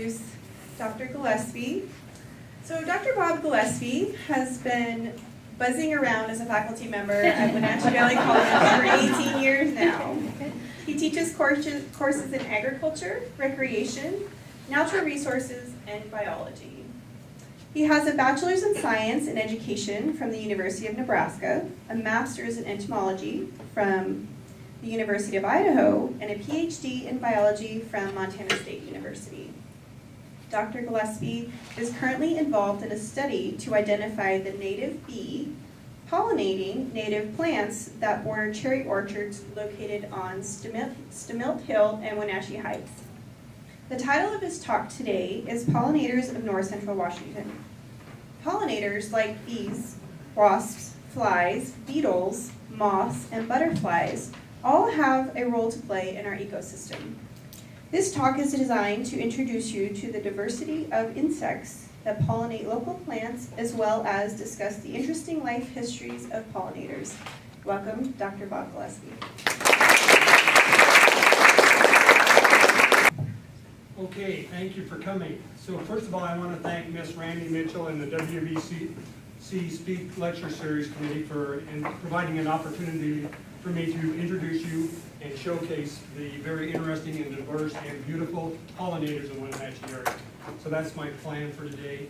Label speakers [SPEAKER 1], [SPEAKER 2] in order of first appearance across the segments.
[SPEAKER 1] introduce Dr. Gillespie. So Dr. Bob Gillespie has been buzzing around as a faculty member at Wenatchee Valley College for 18 years now. He teaches courses in agriculture, recreation, natural resources, and biology. He has a bachelor's in science and education from the University of Nebraska, a master's in entomology from the University of Idaho, and a PhD in biology from Montana State University. Dr. Gillespie is currently involved in a study to identify the native bee pollinating native plants that border cherry orchards located on Stemilt Hill and Wenatchee Heights. The title of his talk today is Pollinators of North Central Washington. Pollinators, like bees, wasps, flies, beetles, moths, and butterflies, all have a role to play in our ecosystem. This talk is designed to introduce you to the diversity of insects that pollinate local plants, as well as discuss the interesting life histories of pollinators. Welcome, Dr. Bob Gillespie.
[SPEAKER 2] Okay, thank you for coming. So first of all, I want to thank Miss Randy Mitchell and the WVC Speak Lecture Series Committee for providing an opportunity for me to introduce you and showcase the very interesting and diverse and beautiful pollinators in the Wenatchee area. So that's my plan for today.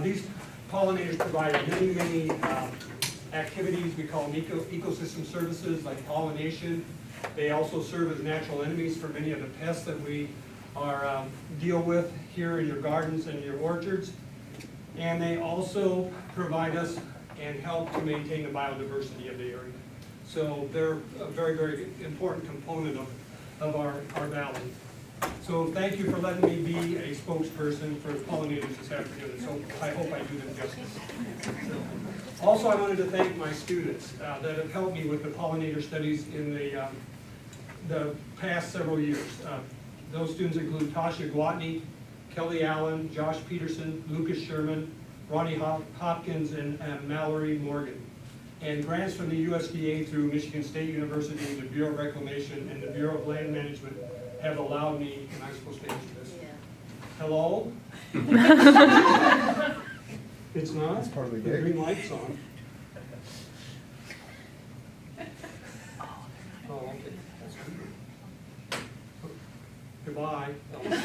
[SPEAKER 2] These pollinators provide many activities. We call them ecosystem services, like pollination. They also serve as natural enemies for many of the pests that we deal with here in your gardens and your orchards. And they also provide us and help to maintain the biodiversity of the area. So they're a very important component of our valley. So thank you for letting me be a spokesperson for pollinators this afternoon. So I hope I do them justice. Also, I wanted to thank my students that have helped me with the pollinator studies in the past several years. Those students include Tasha Gwatney, Kelly Allen, Josh Peterson, Lucas Sherman, Ronnie Hopkins, and Mallory Morgan. And grants from the USDA through Michigan State University, the Bureau of Reclamation, and the Bureau of Land Management have allowed me, am I supposed to answer this? Yeah. Hello? It's not? It's part of the gig. The green light's on. Oh, okay. That's good. Goodbye.
[SPEAKER 3] Is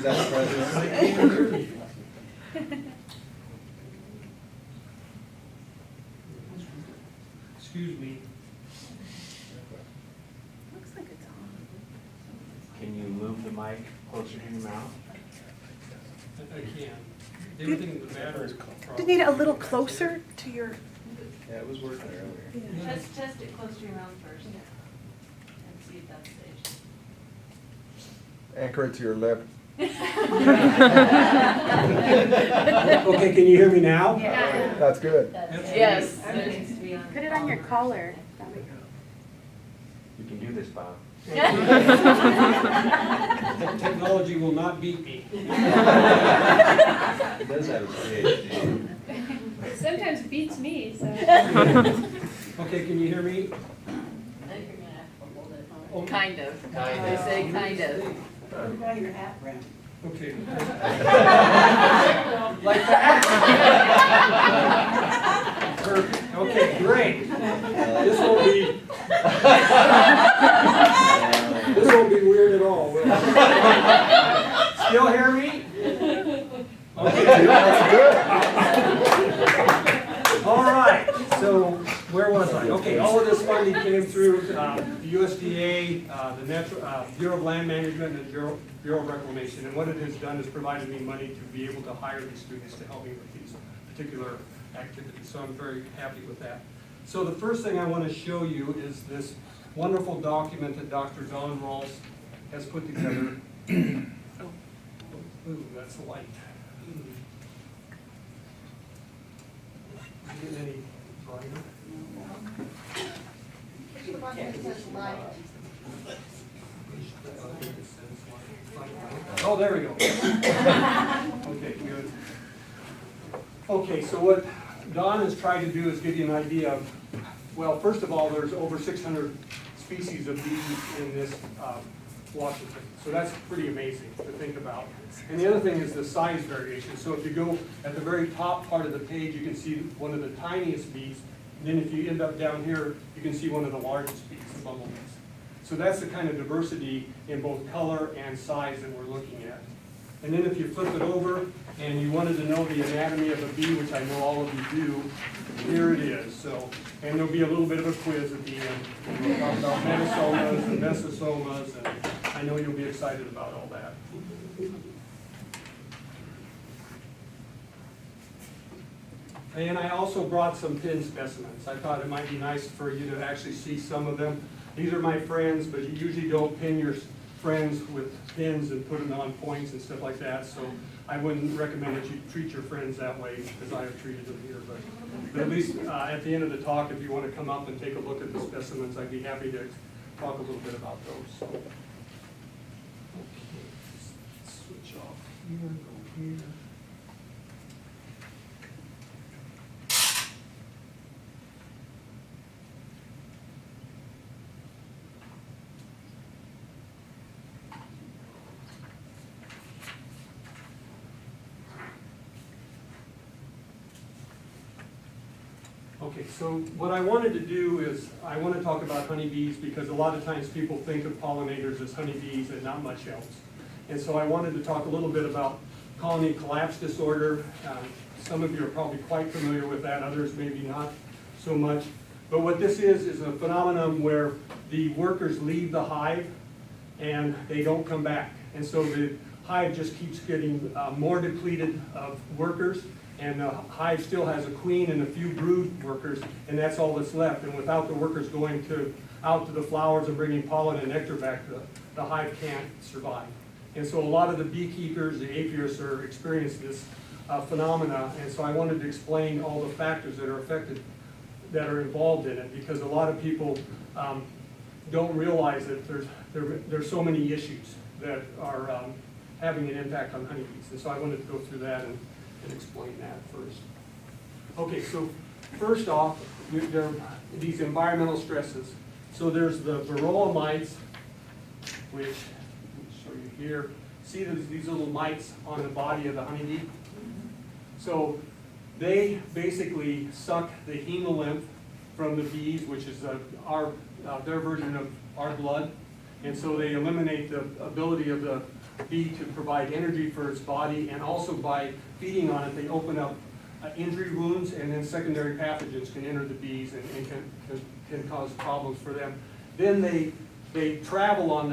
[SPEAKER 3] that the president?
[SPEAKER 2] I can't hear you. Excuse me.
[SPEAKER 1] Looks like it's on.
[SPEAKER 4] Can you move the mic closer to your mouth?
[SPEAKER 2] I can. Everything in the battery is
[SPEAKER 1] Do you need it a little closer to your...
[SPEAKER 3] Yeah, it was working earlier.
[SPEAKER 1] Yeah.
[SPEAKER 5] Just test it close to your mouth first, and see if that's staged.
[SPEAKER 3] Anchor it to your lip.
[SPEAKER 2] Okay, can you hear me now?
[SPEAKER 5] Yeah.
[SPEAKER 3] That's good.
[SPEAKER 5] Yes. That needs to be on.
[SPEAKER 1] Put it on your collar.
[SPEAKER 4] You can do this, Bob.
[SPEAKER 2] Technology will not beat me.
[SPEAKER 3] It does have a PhD.
[SPEAKER 6] Sometimes beats me, so.
[SPEAKER 2] Okay, can you hear me?
[SPEAKER 5] I think you're gonna have to hold it.
[SPEAKER 2] Oh.
[SPEAKER 5] Kind of. I say kind of.
[SPEAKER 7] What about your hat, Brent?
[SPEAKER 2] Okay. Like that? Perfect. Okay, great. This won't be weird at all, will it? Still hear me? Okay.
[SPEAKER 3] That's good.
[SPEAKER 2] All right, so where was I? Okay, all of this funding came through the USDA, the Bureau of Land Management, and the Bureau of Reclamation. And what it has done is provided me money to be able to hire these students to help me with these particular activities. So I'm very happy with that. So the first thing I want to show you is this wonderful document that Dr. Don Rawls has put together. Ooh, that's light. Is it getting any brighter? Oh, there we go. Okay, good. Okay, so what Don has tried to do is give you an idea of, well, first of all, there's over 600 species of bees in this Washington. So that's pretty amazing to think about. And the other thing is the size variation. So if you go at the very top part of the page, you can see one of the tiniest bees. And then if you end up down here, you can see one of the largest bees, the bumblebees. So that's the kind of diversity in both color and size that we're looking at. And then if you flip it over and you wanted to know the anatomy of a bee, which I know all of you do, here it is. So, and there'll be a little bit of a quiz at the end. And we'll talk about metasomas and mesosomas, and I know you'll be excited about all that. And I also brought some pin specimens. I thought it might be nice for you to actually see some of them. These are my friends, but you usually don't pin your friends with pins and put them on points and stuff like that. So I wouldn't recommend that you treat your friends that way, because I have treated them here. But at least at the end of the talk, if you want to come up and take a look at the specimens, I'd be happy to talk a little bit about those. Okay, let's switch off here, go here. Okay, so what I wanted to do is, I want to talk about honeybees because a lot of times people think of pollinators as honeybees and not much else. And so I wanted to talk a little bit about colony collapse disorder. Some of you are probably quite familiar with that, others maybe not so much. But what this is a phenomenon where the workers leave the hive and they don't come back. And so the hive just keeps getting more depleted of workers. And the hive still has a queen and a few brood workers, and that's all that's left. And without the workers going out to the flowers and bringing pollen and nectar back, the hive can't survive. And so a lot of the beekeepers, the apiarists, are experiencing this phenomena. And so I wanted to explain all the factors that are affected, that are involved in it, because a lot of people don't realize that there's so many issues that are having an impact on honeybees. And so I wanted to go through that and explain that first. Okay, so first off, there are these environmental stresses. So there's the varroa mites, which I'll show you here. See these little mites on the body of the honeybee? So they basically suck the hemolymph from the bees, which is their version of our blood. And so they eliminate the ability of the bee to provide energy for its body, and also by feeding on it, they open up injury wounds, and then secondary pathogens can enter the bees and can cause problems for them. Then they travel on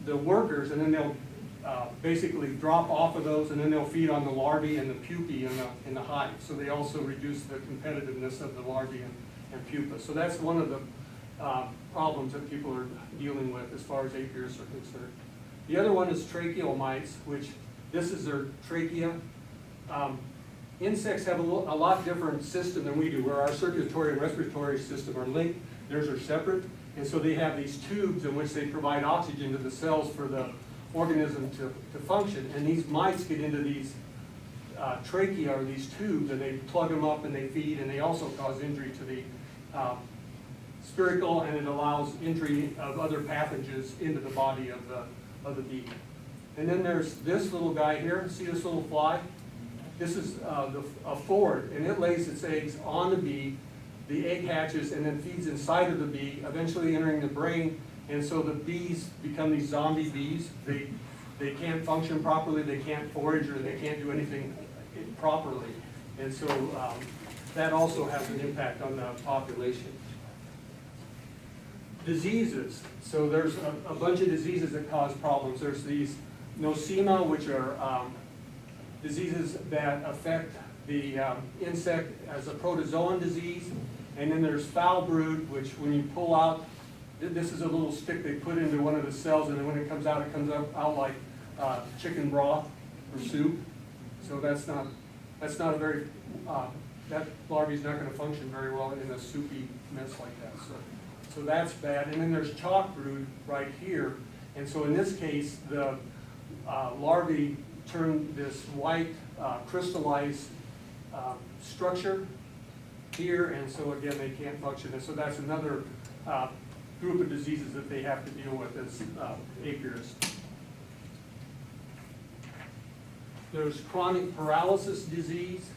[SPEAKER 2] the workers, and then they'll basically drop off of those, and then they'll feed on the larvae and the pupae in the hive. So they also reduce the competitiveness of the larvae and pupa. So that's one of the problems that people are dealing with as far as apiarists are concerned. The other one is tracheal mites, which this is their trachea. Insects have a lot different system than we do, where our circulatory and respiratory system are linked. Theirs are separate. And so they have these tubes in which they provide oxygen to the cells for the organism to function. And these mites get into these trachea, or these tubes, and they plug them up and they feed, and they also cause injury to the spiracle, and it allows entry of other pathogens into the body of the bee. And then there's this little guy here. See this little fly? This is a forward, and it lays its eggs on the bee. The egg hatches and then feeds inside of the bee, eventually entering the brain. And so the bees become these zombie bees. They can't function properly, they can't forage, or they can't do anything properly. And so that also has an impact on the population. Diseases. So there's a bunch of diseases that cause problems. There's these nosema, which are diseases that affect the insect as a protozoan disease. And then there's foul brood, which when you pull out, this is a little stick they put into one of the cells, and then when it comes out out like chicken broth or soup. So that's not a very, that larvae is not going to function very well in a soupy mess like that. So that's bad. And then there's chalk brood right here. And so in this case, the larvae turn this white crystallized structure here, and so again they can't function. And so that's another group of diseases that they have to deal with as apiarists. There's chronic paralysis disease.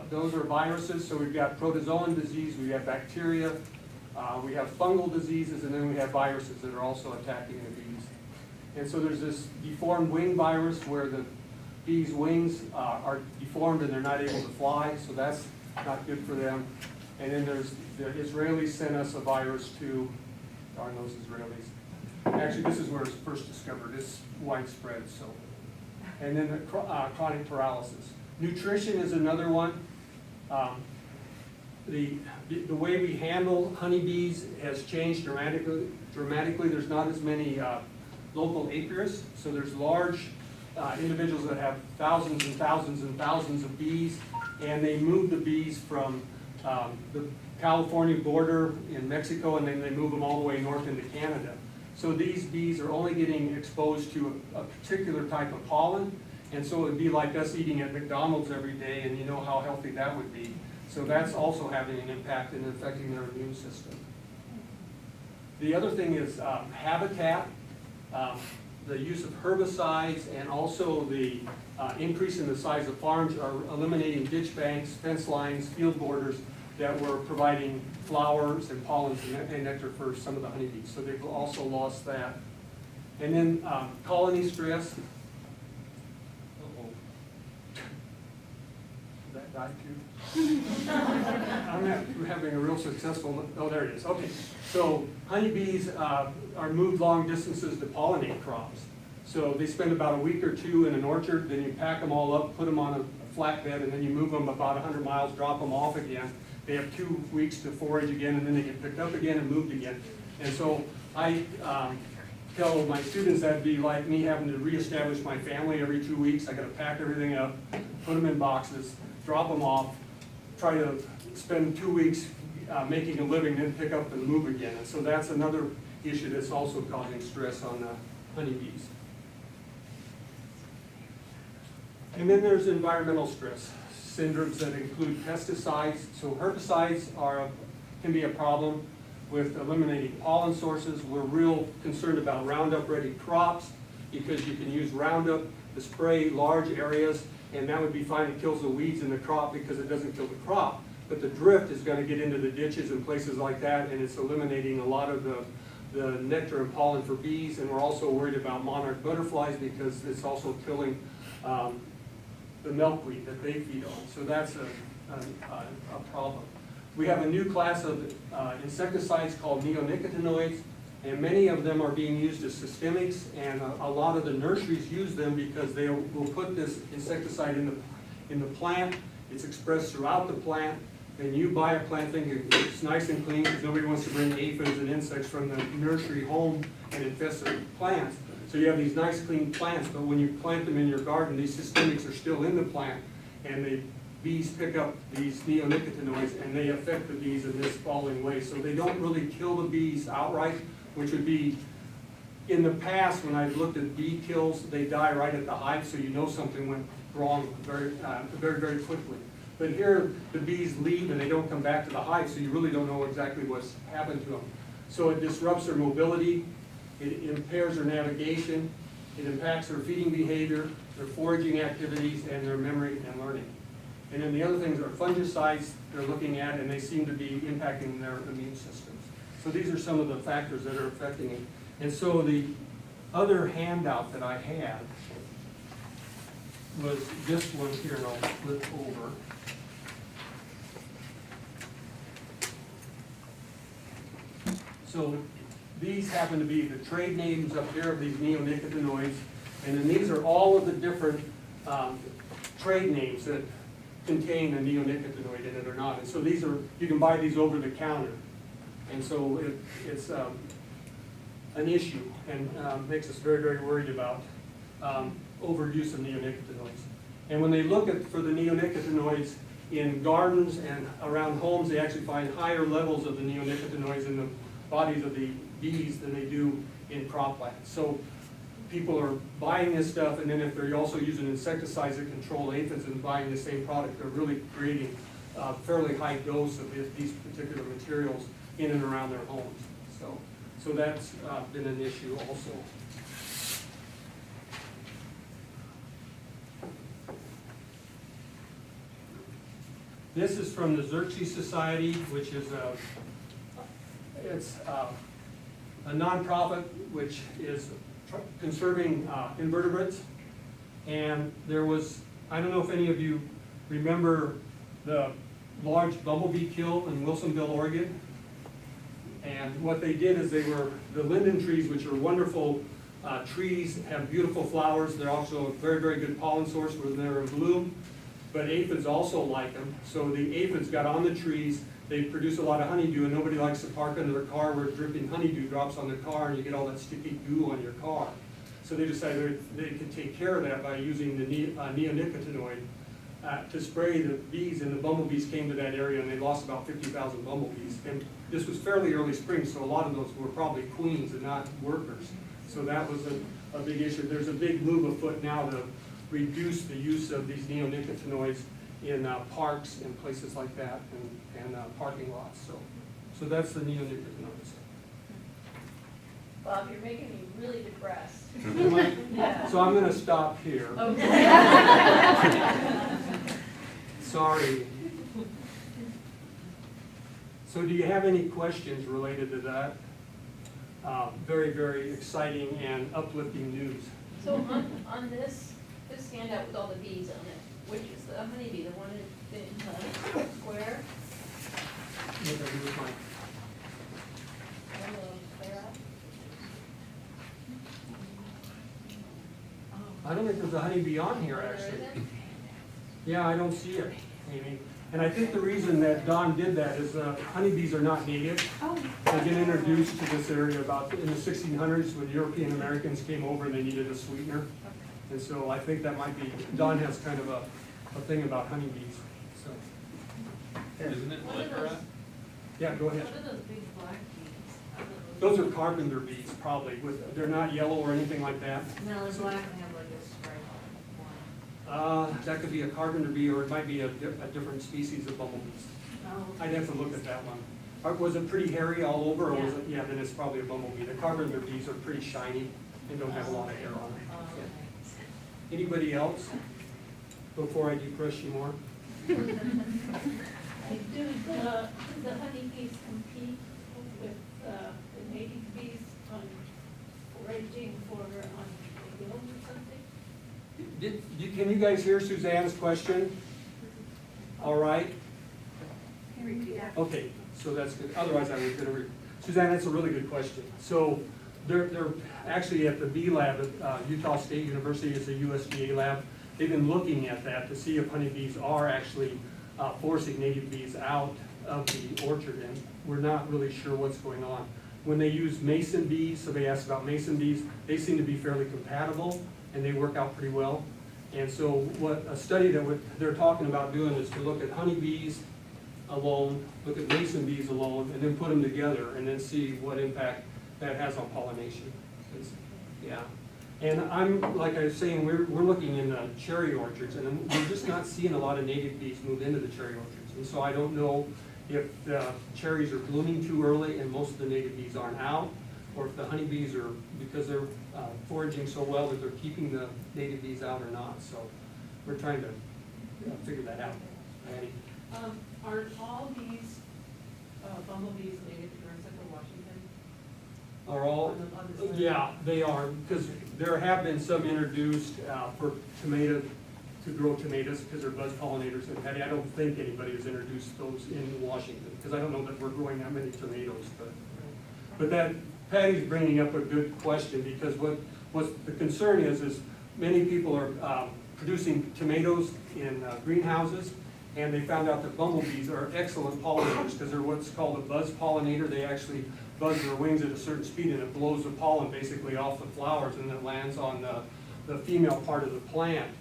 [SPEAKER 2] Those are viruses, so we've got protozoan disease, we have bacteria, we have fungal diseases, and then we have viruses that are also attacking the bees. And so there's this deformed wing virus where the bees' wings are deformed and they're not able to fly, so that's not good for them. And then there's, the Israelis sent us a virus too, darn those Israelis. Actually, this is where it's first discovered, it's widespread, so. And then the chronic paralysis. Nutrition is another one. The way we handle honeybees has changed dramatically. There's not as many local apiarists, so there's large individuals that have thousands and thousands and thousands of bees, and they move the bees from the California border in Mexico, and then they move them all the way north into Canada. So these bees are only getting exposed to a particular type of pollen, and so it would be like us eating at McDonald's every day, and you know how healthy that would be. So that's also having an impact and affecting their immune system. The other thing is habitat. The use of herbicides and also the increase in the size of farms are eliminating ditch banks, fence lines, field borders that were providing flowers and pollens and nectar for some of the honeybees. So they've also lost that. And then colony stress. Did that die too? I'm having a real successful, oh, there it is. Okay. So honeybees are moved long distances to pollinate crops. So they spend about a week or two in an orchard, then you pack them all up, put them on a flatbed, and then you move them about 100 miles, drop them off again. They have 2 weeks to forage again, and then they get picked up again and moved again. And so I tell my students that'd be like me having to reestablish my family every 2 weeks. I gotta pack everything up, put them in boxes, drop them off, try to spend 2 weeks making a living, then pick up and move again. And so that's another issue that's also causing stress on honeybees. And then there's environmental stress, syndromes that include pesticides. So herbicides can be a problem with eliminating pollen sources. We're real concerned about Roundup Ready crops because you can use Roundup to spray large areas, and that would be fine. It kills the weeds in the crop because it doesn't kill the crop. But the drift is going to get into the ditches and places like that, and it's eliminating a lot of the nectar and pollen for bees. And we're also worried about monarch butterflies because it's also killing the milkweed that they feed on. So that's a problem. We have a new class of insecticides called neonicotinoids, and many of them are being used as systemics, and a lot of the nurseries use them because they will put this insecticide in the plant. It's expressed throughout the plant. Then you buy a plant thinking it's nice and clean because nobody wants to bring aphids and insects from the nursery home and infest the plants. So you have these nice clean plants, but when you plant them in your garden, these systemics are still in the plant, and the bees pick up these neonicotinoids and they affect the bees in this following way. So they don't really kill the bees outright, which would be, in the past when I've looked at bee kills, they die right at the hive, so you know something went wrong very, very quickly. But here, the bees leave and they don't come back to the hive, so you really don't know exactly what's happened to them. So it disrupts their mobility, it impairs their navigation, it impacts their feeding behavior, their foraging activities, and their memory and learning. And then the other things are fungicides they're looking at, and they seem to be impacting their immune systems. So these are some of the factors that are affecting it. And so the other handout that I had was this one here, and I'll flip over. So these happen to be the trade names up here of these neonicotinoids, and then these are all of the different trade names that contain a neonicotinoid in it or not. And so these are, you can buy these over the counter. And so it's an issue and makes us very, very worried about overuse of neonicotinoids. And when they look for the neonicotinoids in gardens and around homes, they actually find higher levels of the neonicotinoids in the bodies of the bees than they do in croplands. So people are buying this stuff, and then if they're also using insecticides that control aphids and buying the same product, they're really creating a fairly high dose of these particular materials in and around their homes. So that's been an issue also. This is from the Xerxes Society, which is a nonprofit which is conserving invertebrates. And there was, I don't know if any of you remember the large bumblebee kill in Wilsonville, Oregon. And what they did is the linden trees, which are wonderful trees, have beautiful flowers. They're also a very, very good pollen source when they're in bloom. But aphids also like them. So the aphids got on the trees. They produce a lot of honeydew, and nobody likes to park under their car where dripping honeydew drops on the car and you get all that sticky goo on your car. So they decided they could take care of that by using the neonicotinoid to spray the bees, and the bumblebees came to that area and they lost about 50,000 bumblebees. And this was fairly early spring, so a lot of those were probably queens and not workers. So that was a big issue. There's a big move afoot now to reduce the use of these neonicotinoids in parks and places like that, and parking lots. So that's the neonicotinoids.
[SPEAKER 5] Bob, you're making me really depressed.
[SPEAKER 2] So I'm gonna stop here.
[SPEAKER 5] Okay.
[SPEAKER 2] Sorry. So do you have any questions related to that? Very, very exciting and uplifting news.
[SPEAKER 5] So on this handout with all the bees on it, which is the honeybee, the one in the square?
[SPEAKER 2] What do I do with mine?
[SPEAKER 5] One of those clear up?
[SPEAKER 2] I don't think there's a honeybee on here,
[SPEAKER 5] There
[SPEAKER 2] actually.
[SPEAKER 5] isn't?
[SPEAKER 2] Yeah, I don't see it, Amy. And I think the reason that Don did that is honeybees are not native. They get introduced to this area about in the 1600s when European Americans came over and they needed a sweetener. And so I think that might be, Don has kind of a thing about honeybees, so.
[SPEAKER 3] Isn't it
[SPEAKER 5] What are those,
[SPEAKER 2] Yeah, go ahead.
[SPEAKER 5] what are those big black bees? I don't know.
[SPEAKER 2] Those are carpenter bees, probably. They're not yellow or anything like that.
[SPEAKER 5] No, they're black and have like a stripe on one.
[SPEAKER 2] That could be a carpenter bee, or it might be a different species of bumblebees.
[SPEAKER 5] Oh.
[SPEAKER 2] I'd have to look at that one. Was it pretty hairy all over, or was it, yeah, then it's probably a bumblebee. The carpenter bees are pretty shiny and don't have a lot of hair on them.
[SPEAKER 5] Oh, okay.
[SPEAKER 2] Anybody else, before I depress you more?
[SPEAKER 7] Do the honeybees compete with the native bees on foraging for on the hill or something?
[SPEAKER 2] Can you guys hear Suzanne's question? All right? Okay, so that's good. Otherwise, I was going to read. Suzanne, that's a really good question. So they're actually at the bee lab at Utah State University. It's a USDA lab. They've been looking at that to see if honeybees are actually forcing native bees out of the orchard, and we're not really sure what's going on. When they use mason bees, so they asked about mason bees, they seem to be fairly compatible and they work out pretty well. And so what a study that they're talking about doing is to look at honeybees alone, look at mason bees alone, and then put them together and then see what impact that has on pollination. Yeah. And like I was saying, we're looking in cherry orchards, and we're just not seeing a lot of native bees move into the cherry orchards. And so I don't know if the cherries are blooming too early and most of the native bees aren't out, or if the honeybees are, because they're foraging so well that they're keeping the native bees out or not. So we're trying to figure that out. Annie?
[SPEAKER 8] Are all these bumblebees native to Central Washington?
[SPEAKER 2] Are all?
[SPEAKER 8] On this list?
[SPEAKER 2] Yeah, they are, because there have been some introduced for to grow tomatoes, because they're buzz pollinators. And Patty, I don't think anybody has introduced those in Washington, because I don't know that we're growing that many tomatoes. But that, Patty's bringing up a good question, because what the concern is many people are producing tomatoes in greenhouses, and they found out that bumblebees are excellent pollinators, because they're what's called a buzz pollinator. They actually buzz their wings at a certain speed, and it blows the pollen basically off the flowers, and then lands on the female part of the plant.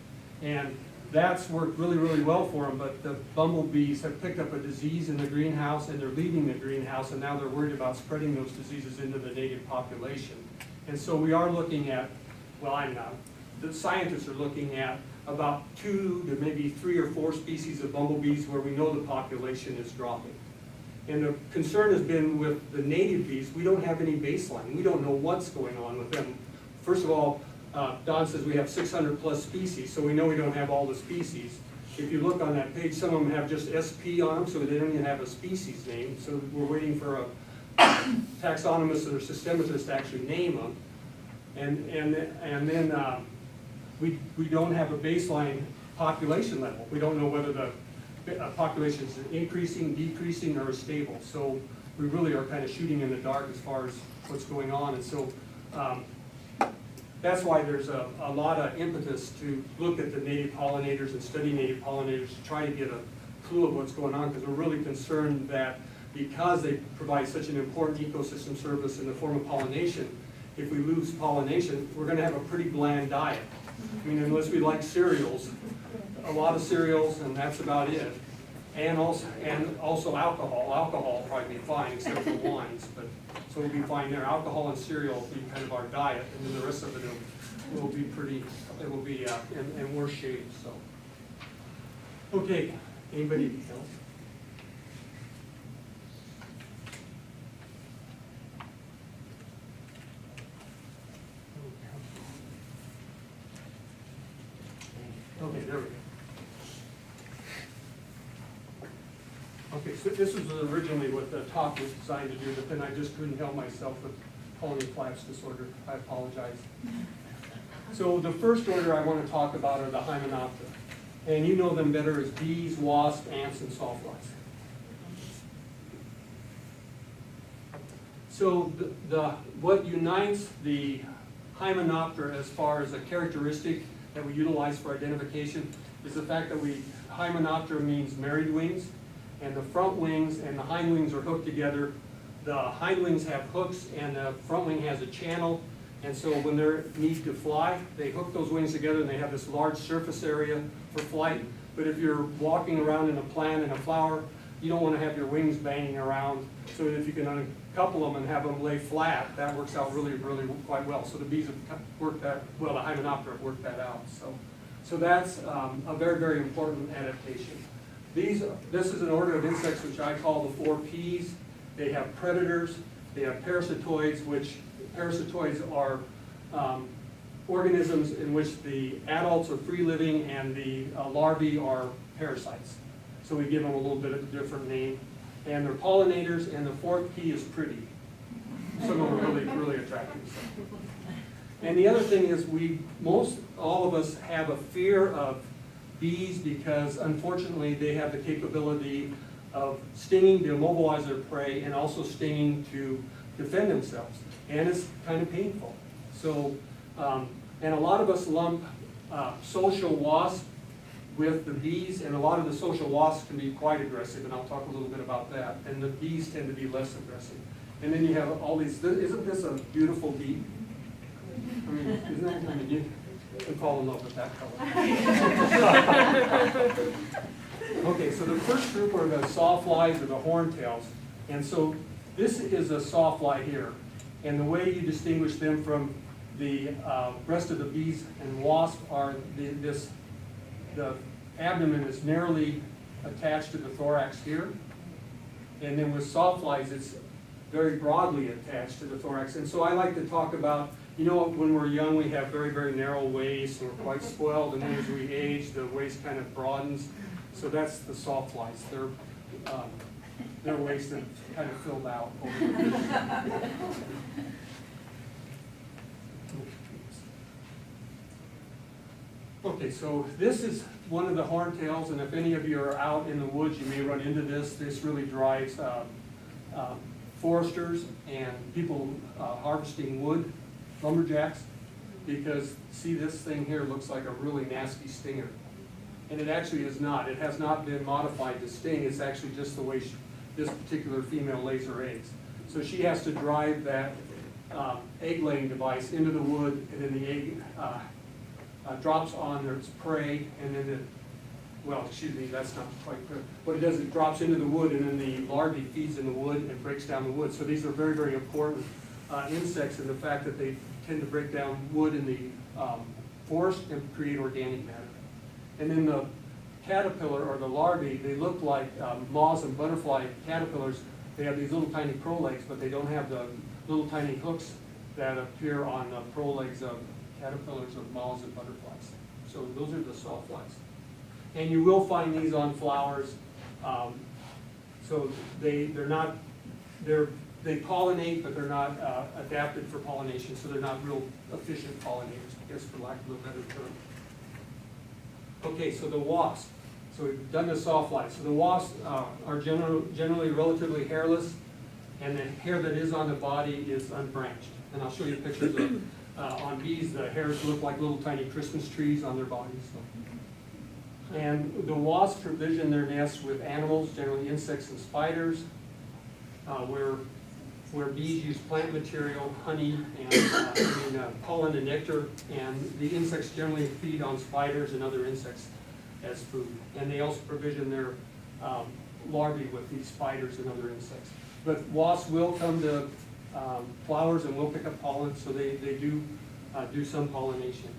[SPEAKER 2] And that's worked really, really well for them, but the bumblebees have picked up a disease in the greenhouse, and they're leaving the greenhouse, and now they're worried about spreading those diseases into the native population. And so we are looking at, well, I'm not, the scientists are looking at about 2 to maybe 3 or 4 species of bumblebees where we know the population is dropping. And the concern has been with the native bees, we don't have any baseline. We don't know what's going on with them. First of all, Don says we have 600 plus species, so we know we don't have all the species. if you look on that page, some of them have just SP on them, so they don't even have a species name. So we're waiting for a taxonomist or systematist to actually name them. And then we don't have a baseline population level. We don't know whether the population is increasing, decreasing, or stable. So we really are kind of shooting in the dark as far as what's going on. And so that's why there's a lot of impetus to look at the native pollinators and study native pollinators to try to get a clue of what's going on, because we're really concerned that because they provide such an important ecosystem service in the form of pollination, if we lose pollination, we're gonna have a pretty bland diet. I mean, unless we like cereals, a lot of cereals, and that's about it. And also alcohol. Alcohol will probably be fine, except for wines, but so we'll be fine there. Alcohol and cereal will be kind of our diet, and then the rest of it will be pretty, it will be in worse shape, so. Okay, anybody else? Okay, there we go. Okay, so this was originally what the talk was designed to do, but then I just couldn't help myself with colony collapse disorder. I apologize. So the first order I want to talk about are the Hymenoptera. And you know them better as bees, wasps, ants, and sawflies. So what unites the Hymenoptera as far as a characteristic that we utilize for identification is the fact that Hymenoptera means married wings, and the front wings and the hind wings are hooked together. The hind wings have hooks and the front wing has a channel, and so when they need to fly, they hook those wings together and they have this large surface area for flight. But if you're walking around in a plant and a flower, you don't want to have your wings banging around. So if you can uncouple them and have them lay flat, that works out really, really quite well. So the bees have worked that, well, the Hymenoptera have worked that out. So that's a very, very important adaptation. This is an order of insects which I call the 4 Ps. They have predators, they have parasitoids, which parasitoids are organisms in which the adults are free living and the larvae are parasites. So we give them a little bit of a different name. And they're pollinators, and the 4th P is pretty. Some of them are really, really attractive. And the other thing is all of us have a fear of bees because unfortunately they have the capability of stinging to immobilize their prey and also stinging to defend themselves. And it's kind of painful. So, and a lot of us lump social wasps with the bees, and a lot of the social wasps can be quite aggressive, and I'll talk a little bit about that. And the bees tend to be less aggressive. And then you have all these, isn't this a beautiful bee? I mean, isn't that, I mean, you can fall in love with that color. Okay, so the first group are the sawflies or the horntails. And so this is a sawfly here. And the way you distinguish them from the rest of the bees and wasps are the abdomen is narrowly attached to the thorax here. And then with sawflies, it's very broadly attached to the thorax. And so I like to talk about, you know, when we're young, we have very, very narrow waists, and we're quite spoiled, and then as we age, the waist kind of broadens. So that's the sawflies. Their waist is kind of filled out over the years. Okay, so this is one of the horntails, and if any of you are out in the woods, you may run into this. This really drives foresters and people harvesting wood, lumberjacks, because see, this thing here looks like a really nasty stinger. And it actually is not. It has not been modified to sting. It's actually just the way this particular female lays her eggs. So she has to drive that egg-laying device into the wood, and then the egg drops on its prey, and then that's not quite clear. What it does, it drops into the wood, and then the larvae feeds in the wood and breaks down the wood. So these are very, very important insects in the fact that they tend to break down wood in the forest and create organic matter. And then the caterpillar or the larvae, they look like moths and butterfly caterpillars. They have these little tiny prolegs, but they don't have the little tiny hooks that appear on the prolegs of caterpillars of moths and butterflies. So those are the sawflies. And you will find these on flowers. So they pollinate, but they're not adapted for pollination, so they're not real efficient pollinators, I guess, for lack of a better term. Okay, so the wasp. So we've done the soft light. So the wasps are generally relatively hairless, and the hair that is on the body is unbranched. And I'll show you pictures of, on bees, the hairs look like little tiny Christmas trees on their bodies. So. And the wasps provision their nests with animals, generally insects and spiders, where bees use plant material, honey, and pollen and nectar, and the insects generally feed on spiders and other insects as food. And they also provision their larvae with these spiders and other insects. But wasps will come to flowers and will pick up pollen, so they do some pollination.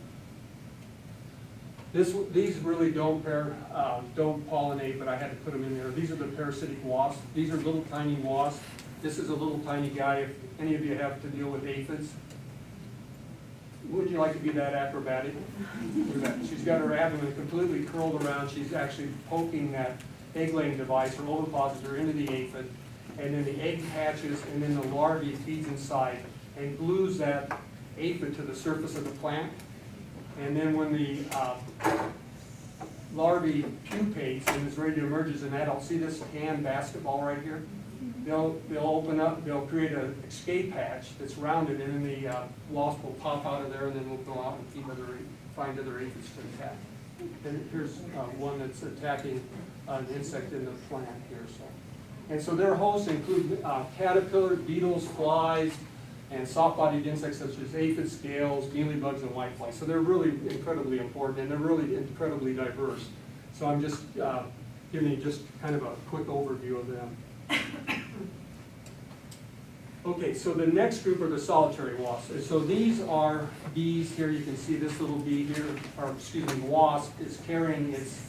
[SPEAKER 2] These really don't pollinate, but I had to put them in there. These are the parasitic wasps. These are little tiny wasps. This is a little tiny guy. If any of you have to deal with aphids, would you like to be that acrobatic? She's got her abdomen completely curled around. She's actually poking that egg-laying device or ovipositor into the aphid, and then the egg hatches, and then the larvae feeds inside and glues that aphid to the surface of the plant. And then when the larvae pupates and is ready to emerge as an adult, see this hand basketball right here? They'll open up, they'll create an escape hatch that's rounded, and then the wasp will pop out of there, and then we'll go out and find other aphids to attack. And here's one that's attacking an insect in the plant here. And so their hosts include caterpillars, beetles, flies, and soft-bodied insects such as aphids, scales, mealybugs, and whiteflies. So they're really incredibly important, and they're really incredibly diverse. So I'm just giving you just kind of a quick overview of them. Okay, so the next group are the solitary wasps. And so these are bees here. You can see this little bee here, or excuse me, wasp is carrying its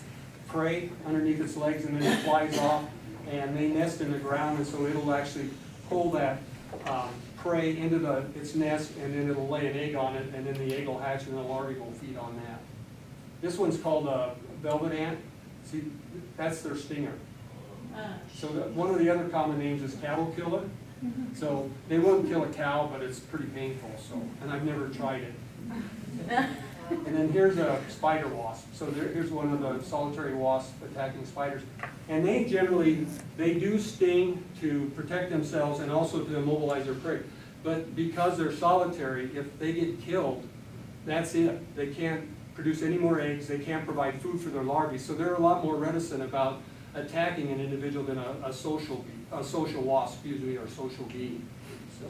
[SPEAKER 2] prey underneath its legs, and then it flies off, and they nest in the ground, and so it'll actually pull that prey into its nest, and then it'll lay an egg on it, and then the egg will hatch, and the larvae will feed on that. This one's called a velvet ant. See, that's their stinger. So one of the other common names is cattle killer. So they wouldn't kill a cow, but it's pretty painful. So, and I've never tried it. And then here's a spider wasp. So here's one of the solitary wasps attacking spiders. And they do sting to protect themselves and also to immobilize their prey. But because they're solitary, if they get killed, that's it. They can't produce any more eggs. They can't provide food for their larvae. So they're a lot more reticent about attacking an individual than a social wasp, or social bee. So.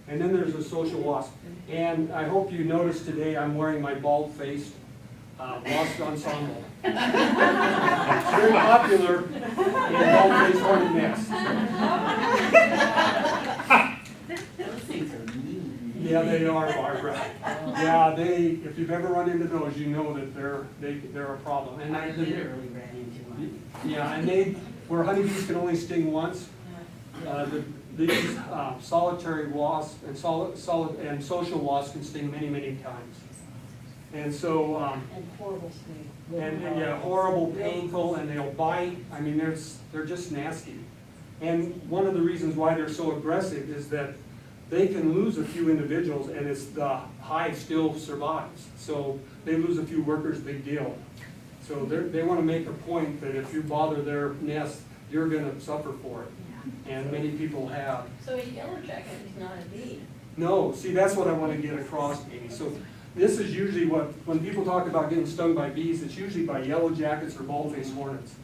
[SPEAKER 2] And then there's a social wasp. And I hope you noticed today I'm wearing my bald-faced wasp ensemble. It's very popular in bald-faced hornet nests.
[SPEAKER 9] Those things are mean.
[SPEAKER 2] Yeah, they are, Barbara. Yeah, if you've ever run into those, you know that they're a problem. And
[SPEAKER 9] I literally ran into one.
[SPEAKER 2] Yeah, and where honeybees can only sting once, these solitary wasps and social wasps can sting many, many times. And so,
[SPEAKER 9] And horrible sting.
[SPEAKER 2] and horrible, painful, and they'll bite. I mean, they're just nasty. And one of the reasons why they're so aggressive is that they can lose a few individuals, and the hive still survives. So they lose a few workers, big deal. So they want to make a point that if you bother their nest, you're going to suffer for it. And many people have.
[SPEAKER 5] So a yellow jacket is not a bee.
[SPEAKER 2] No, see, that's what I want to get across, Amy. So this is usually when people talk about getting stung by bees, it's usually by yellow jackets or bald-faced hornets.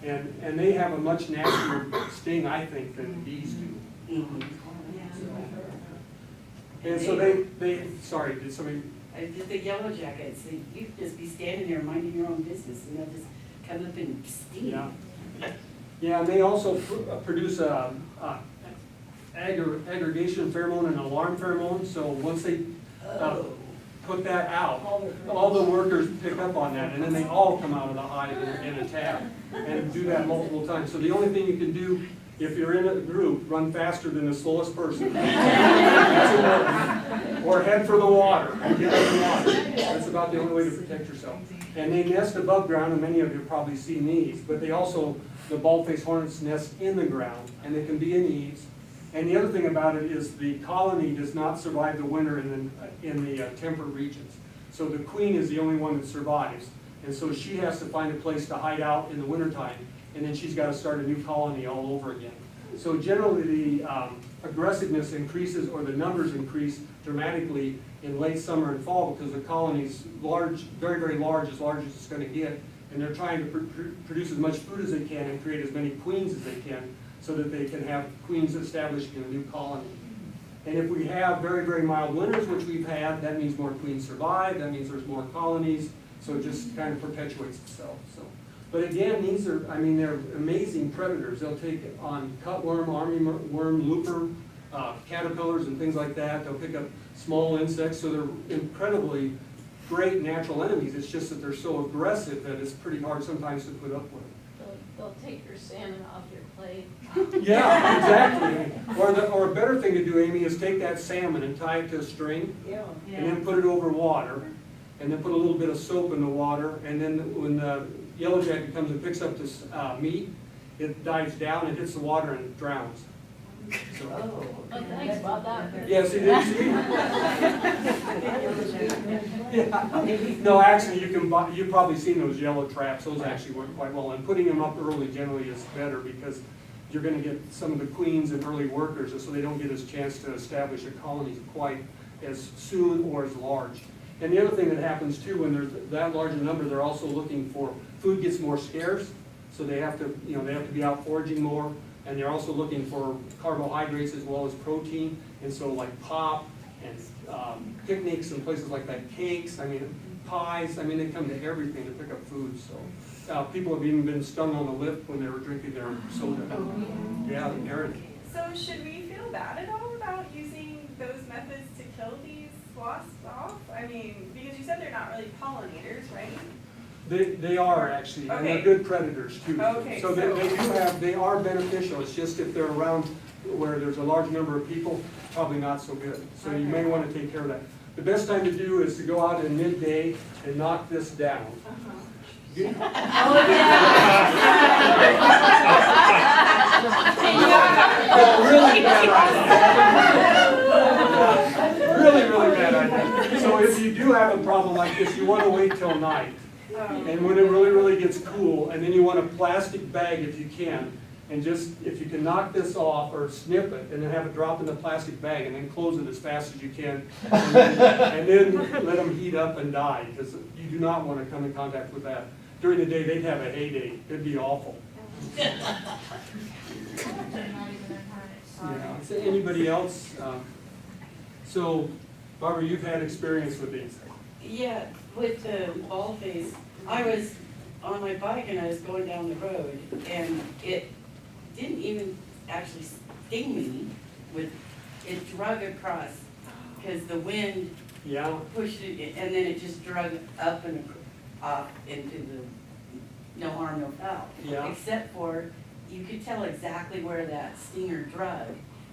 [SPEAKER 2] And they have a much nastier sting, I think, than bees do. And so sorry, did somebody?
[SPEAKER 9] The yellow jackets, you could just be standing there minding your own business, and they'll just come up and sting.
[SPEAKER 2] Yeah. Yeah, and they also produce aggregation pheromone and alarm pheromone. So once they put that out, all the workers pick up on that, and then they all come out of the hive and attack, and do that multiple times. So the only thing you can do, if you're in a group, run faster than the slowest person. That's important. Or head for the water. Get in the water. That's about the only way to protect yourself. And they nest above ground, and many of you have probably seen these, but they also, the bald-faced hornets nest in the ground, and they can be in eaves. And the other thing about it is the colony does not survive the winter in the temperate regions. So the queen is the only one that survives. And so she has to find a place to hide out in the wintertime, and then she's got to start a new colony all over again. So generally the aggressiveness increases, or the numbers increase dramatically in late summer and fall, because the colony's large, very, very large as it's going to get, and they're trying to produce as much food as they can and create as many queens as they can, so that they can have queens established in a new colony. And if we have very, very mild winters, which we've had, that means more queens survive, that means there's more colonies, so it just kind of perpetuates itself. So, but again, these are, I mean, they're amazing predators. They'll take on cutworm, armyworm, looper, caterpillars and things like that. They'll pick up small insects, so they're incredibly great natural enemies. It's just that they're so aggressive that it's pretty hard sometimes to put up with.
[SPEAKER 5] They'll take your salmon off your plate.
[SPEAKER 2] Yeah, exactly. Or a better thing to do, Amy, is take that salmon and tie it to a string, and then put it over water, and then put a little bit of soap in the water, and then when the yellowjacket comes and picks up this meat, it dives down and hits the water and drowns. So,
[SPEAKER 5] Oh, thanks about that.
[SPEAKER 2] yes, it is. Yeah. No, actually, you can buy, you've probably seen those yellow traps. Those actually work quite well. And putting them up early generally is better, because you're going to get some of the queens and early workers, so they don't get a chance to establish a colony quite as soon or as large. And the other thing that happens too, when there's that large a number, they're also looking for, food gets more scarce, so they have to, they have to be out foraging more. And they're also looking for carbohydrates as well as protein. And so like pop and picnics and places like that, cakes, I mean, pies, I mean, they come to everything to pick up food. So people have even been stung on the lip when they were drinking their soda. Yeah, Aaron.
[SPEAKER 1] So should we feel bad at all about using those methods to kill these wasps off? I mean, because you said they're not really pollinators, right?
[SPEAKER 2] They are actually, and they're
[SPEAKER 1] Okay.
[SPEAKER 2] good predators too.
[SPEAKER 1] Okay,
[SPEAKER 2] So they are beneficial. It's just if they're around where there's a large number of people, probably not so good. So you may want to take care of that. The best time to do is to go out in midday and knock this down. Get- Really bad idea. Really, really bad idea. So if you do have a problem like this, you want to wait till night. And when it really, really gets cool, and then you want a plastic bag if you can, and just, if you can knock this off or snip it, and then have it drop in the plastic bag, and then close it as fast as you can, and then let them heat up and die, because you do not want to come in contact with that. During the day, they'd have a heyday. It'd be awful. Yeah. So anybody else? So, Barbara, you've had experience with these.
[SPEAKER 9] Yeah, with the bald face, I was on my bike and I was going down the road, and it didn't even actually sting me. It drug across, because the wind pushed it, and then it just drug up and off into the no harm, no foul.
[SPEAKER 2] Yeah.
[SPEAKER 9] Except for, you could tell exactly where that stinger drug,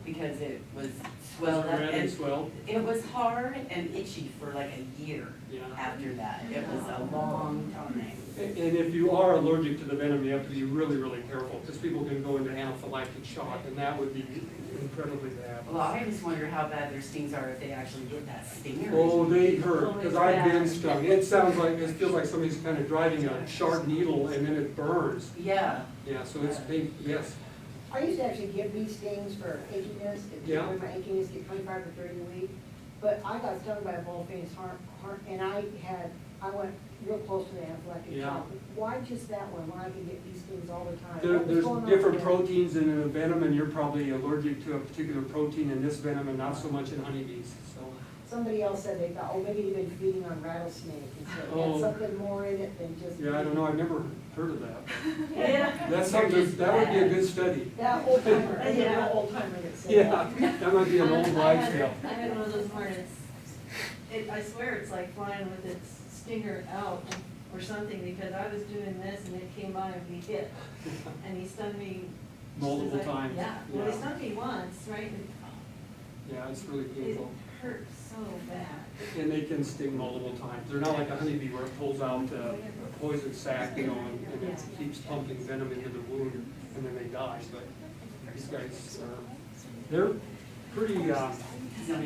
[SPEAKER 9] because it was swelled up.
[SPEAKER 2] Red and swelled.
[SPEAKER 9] It was hard and itchy for like a year after that. It was a long time.
[SPEAKER 2] And if you are allergic to the venom, you have to be really, really careful, because people can go into anaphylactic shock, and that would be incredibly bad.
[SPEAKER 9] Well, I just wonder how bad their stings are if they actually get that stinger.
[SPEAKER 2] Oh, they hurt, because I've been stung. It sounds like, it feels like somebody's kind of driving a sharp needle, and then it burns.
[SPEAKER 9] Yeah.
[SPEAKER 2] Yeah, so it's big, yes.
[SPEAKER 10] I used to actually give bee stings for achiness,
[SPEAKER 2] Yeah.
[SPEAKER 10] when my achiness get 25 or 30 a week. But I got stung by a bald-faced hornet, and I went real close to the anaphylactic
[SPEAKER 2] Yeah.
[SPEAKER 10] shock. Why just that one, when I can get bee stings all the time? What was
[SPEAKER 2] There's
[SPEAKER 10] going on
[SPEAKER 2] different
[SPEAKER 10] there?
[SPEAKER 2] proteins in a venom, and you're probably allergic to a particular protein in this venom and not so much in honeybees, so.
[SPEAKER 10] Somebody else said they thought, oh, maybe you've been feeding on rattlesnake, and so it
[SPEAKER 2] Oh.
[SPEAKER 10] had something more in it than just.
[SPEAKER 2] Yeah, I don't know, I've never heard of that.
[SPEAKER 9] Yeah.
[SPEAKER 2] That's something, that would be a good study.
[SPEAKER 10] That old timer, I think an old timer that said that.
[SPEAKER 2] Yeah, that might be an old wives' tale.
[SPEAKER 8] I had one of those hornets. I swear it's like flying with its stinger out or something, because I was doing this and it came by and we hit. And he stung me. just
[SPEAKER 2] Multiple
[SPEAKER 8] as I-
[SPEAKER 2] times.
[SPEAKER 8] Yeah, well, he stung me once, right? And
[SPEAKER 2] Yeah, it's really
[SPEAKER 8] it
[SPEAKER 2] painful.
[SPEAKER 8] hurt so bad.
[SPEAKER 2] And they can sting multiple times. They're not like a honeybee where it pulls out a poison sac, you know, and it keeps pumping venom into the wound, and then they die. But these guys they're pretty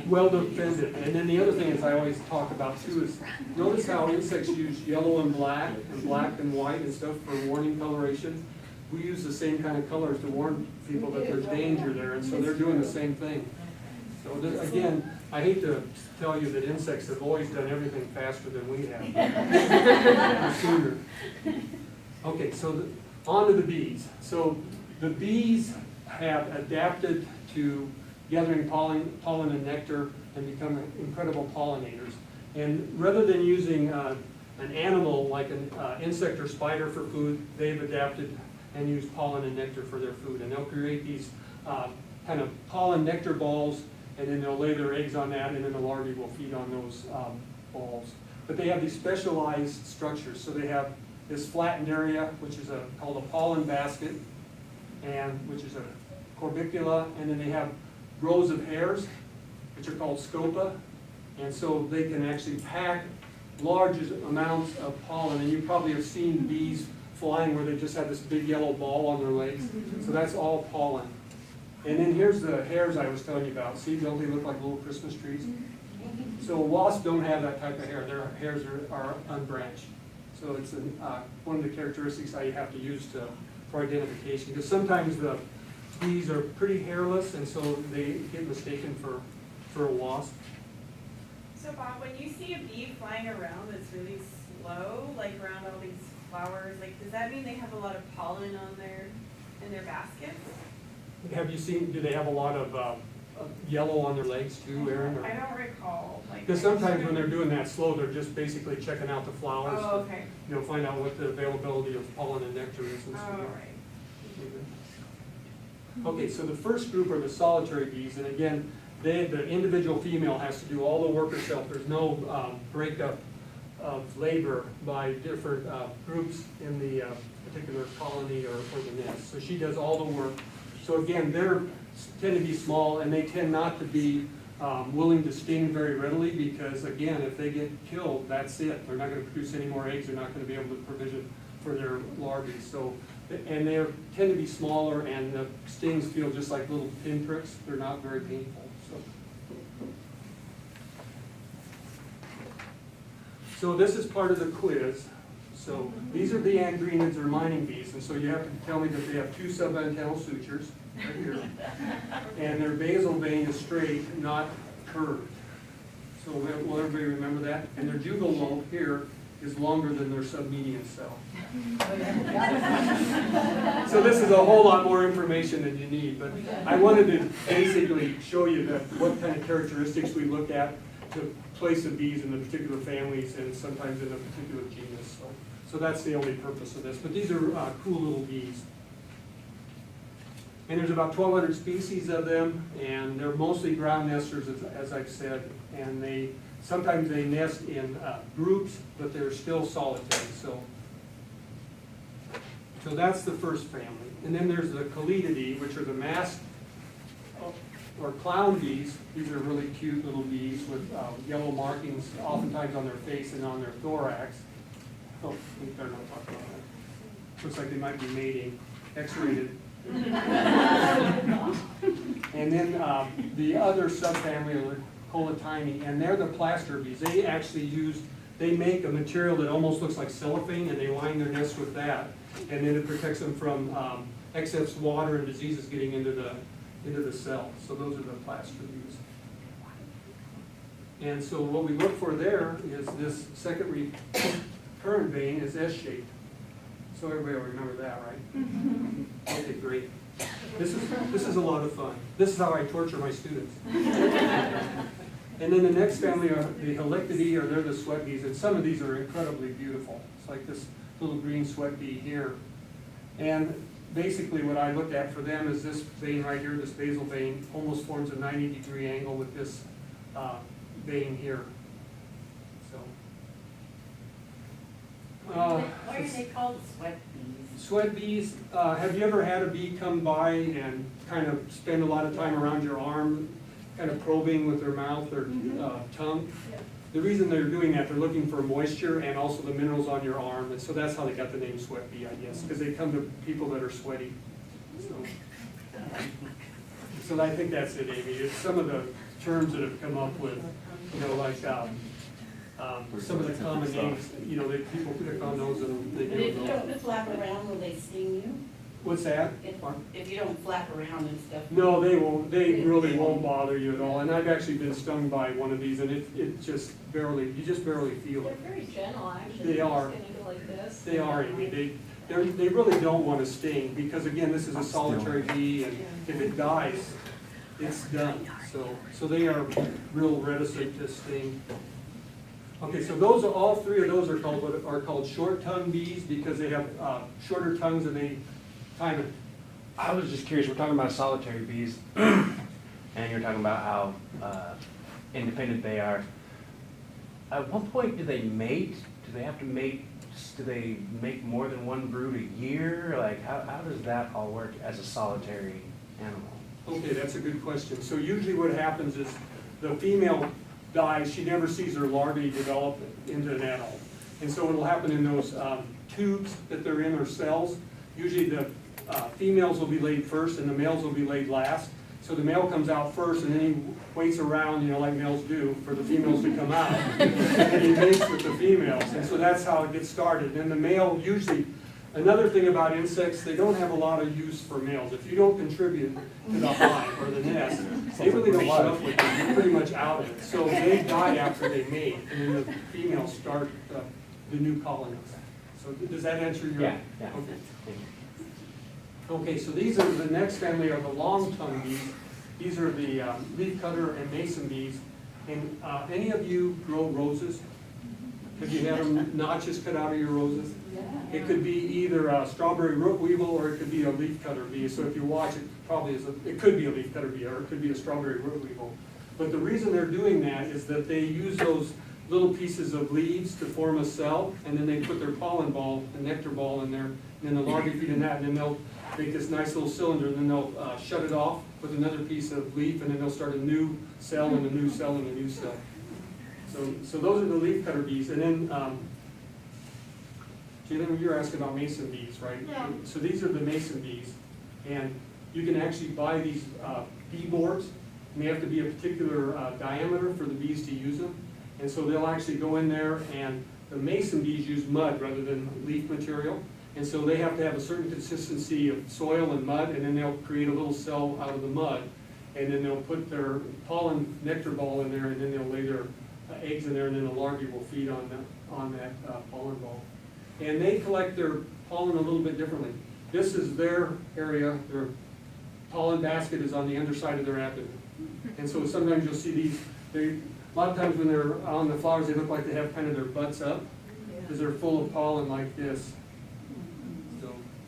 [SPEAKER 2] well defended. And then the other thing is I always talk about too is, notice how insects use yellow and black and white and stuff for warning coloration. We use the same kind of colors to warn people that there's danger there, and so they're doing the same thing. So again, I hate to tell you that insects have always done everything faster than we have. Sooner. Okay, so on to the bees. So the bees have adapted to gathering pollen and nectar and become incredible pollinators. And rather than using an animal like an insect or spider for food, they've adapted and use pollen and nectar for their food. And they'll create these kind of pollen nectar balls, and then they'll lay their eggs on that, and then the larvae will feed on those balls. But they have these specialized structures. So they have this flattened area, which is called a pollen basket, and which is a corbicula, and then they have rows of hairs, which are called scopa, and so they can actually pack large amounts of pollen. And you probably have seen bees flying where they just have this big yellow ball on their legs. So that's all pollen. And then here's the hairs I was telling you about. See, don't they look like little Christmas trees? So wasps don't have that type of hair. Their hairs are unbranched. So it's one of the characteristics I have to use for identification. Because sometimes the bees are pretty hairless, and so they get mistaken for a wasp.
[SPEAKER 1] So Bob, when you see a bee flying around that's really slow, like around all these flowers, like does that mean they have a lot of pollen in their baskets?
[SPEAKER 2] Have you seen, do they have a lot of yellow on their legs too, Erin?
[SPEAKER 1] I don't recall.
[SPEAKER 2] Because sometimes when they're doing that slow, they're just basically checking out the flowers.
[SPEAKER 1] Oh, okay.
[SPEAKER 2] You know, find out what the availability of pollen and nectar is and so
[SPEAKER 1] Oh,
[SPEAKER 2] on.
[SPEAKER 1] right.
[SPEAKER 2] Okay, so the first group are the solitary bees, and again, the individual female has to do all the work herself. There's no breakup of labor by different groups in the particular colony or the nest. So she does all the work. So again, they tend to be small, and they tend not to be willing to sting very readily, because again, if they get killed, that's it. They're not going to produce any more eggs. They're not going to be able to provision for their larvae. So, and they tend to be smaller, and the stings feel just like little pinpricks. They're not very painful. So this is part of the quiz. So these are the angrenids or mining bees, and so you have to tell me that they have two subantennal sutures right here, and their basal vein is straight, not curved. So will everybody remember that? And their jugal lobe here is longer than their submedian cell. So this is a whole lot more information than you need, but I wanted to basically show you what kind of characteristics we look at to place the bees in the particular families and sometimes in a particular genus. So that's the only purpose of this. But these are cool little bees. And there's about 1,200 species of them, and they're mostly ground nesters, as I've said. And sometimes they nest in groups, but they're still solitary. So that's the first family. And then there's the Calididae, which are the masked or clown bees. These are really cute little bees with yellow markings, oftentimes on their face and on their thorax. Oh, we better not talk about that. Looks like they might be mating, X-rated. And then the other subfamily are the Colatini, and they're the plaster bees. They actually they make a material that almost looks like cellophane, and they line their nests with that. And then it protects them from excess water and diseases getting into the cell. So those are the plaster bees. And so what we look for there is this second recurrent vein is S-shaped. So everybody will remember that, right? Okay, great. This is a lot of fun. This is how I torture my students. And then the next family are the Halictidae, or they're the sweat bees, and some of these are incredibly beautiful. It's like this little green sweat bee here. And basically what I looked at for them is this vein right here, this basal vein, almost forms a 90-degree angle with this vein here.
[SPEAKER 9] Why are they called sweat bees?
[SPEAKER 2] Sweat bees, have you ever had a bee come by and kind of spend a lot of time around your arm? kind of probing with their mouth or tongue. The reason they're doing that, they're looking for moisture and also the minerals on your arm, and so that's how they got the name sweat bee, I guess, because they come to people that are sweaty. So I think that's it, Amy. It's some of the terms that have come up with, you know, like some of the common names, you know, that people pick on those and they
[SPEAKER 9] But if
[SPEAKER 2] do
[SPEAKER 9] you
[SPEAKER 2] those.
[SPEAKER 9] don't flap around, will they sting you?
[SPEAKER 2] What's that?
[SPEAKER 9] If you don't flap around and stuff?
[SPEAKER 2] No, they won't. They really won't bother you at all. And I've actually been stung by one of these, and it just barely, you just barely feel
[SPEAKER 5] They're
[SPEAKER 2] it.
[SPEAKER 5] very gentle, actually.
[SPEAKER 2] They are.
[SPEAKER 5] Just gonna go like this.
[SPEAKER 2] They are, Amy. They really don't want to sting, because again, this is a solitary bee, and if it dies, it's done. So they are real reticent to sting. Okay, so those are, all three of those are called short-tongued bees, because they have shorter tongues and they time it.
[SPEAKER 4] I was just curious, we're talking about solitary bees, and you're talking about how independent they are. At what point do they mate? Do they have to mate? Do they make more than one brood a year? Like, how does that all work as a solitary animal?
[SPEAKER 2] Okay, that's a good question. So usually what happens is the female dies, she never sees her larvae develop into an adult. And so what'll happen in those tubes that they're in, or cells, usually the females will be laid first and the males will be laid last. So the male comes out first and then he waits around, you know, like males do, for the females to come out. And then he mates with the females. And so that's how it gets started. And the male usually, another thing about insects, they don't have a lot of use for males. If you don't contribute to the hive or the nest, they really don't put up with it. You're pretty much out of it. So they die after they mate, and then the females start the new colonies. So does that answer your?
[SPEAKER 4] Yeah.
[SPEAKER 2] Okay. Okay, so these are, the next family are the long-tongued bees. These are the leafcutter and mason bees. And any of you grow roses? Have you had them notches cut out of your roses? It could be either a strawberry root weevil or it could be a leafcutter bee. So if you watch it, probably is it could be a leafcutter bee or it could be a strawberry root weevil. But the reason they're doing that is that they use those little pieces of leaves to form a cell, and then they put their pollen ball, the nectar ball in there, and then the larvae feed in that, and then they'll make this nice little cylinder, and then they'll shut it off with another piece of leaf, and then they'll start a new cell and a new cell and a new cell. So those are the leafcutter bees. And then, Jalen, you're asking about mason bees, right?
[SPEAKER 8] Yeah.
[SPEAKER 2] So these are the mason bees, and you can actually buy these bee boards, and they have to be a particular diameter for the bees to use them. And so they'll actually go in there, and the mason bees use mud rather than leaf material. And so they have to have a certain consistency of soil and mud, and then they'll create a little cell out of the mud. And then they'll put their pollen nectar ball in there, and then they'll lay their eggs in there, and then the larvae will feed on that pollen ball. And they collect their pollen a little bit differently. This is their area, their pollen basket is on the underside of their abdomen. And so sometimes you'll see these, a lot of times when they're on the flowers, they look like they have kind of their butts up, because they're full of pollen like this.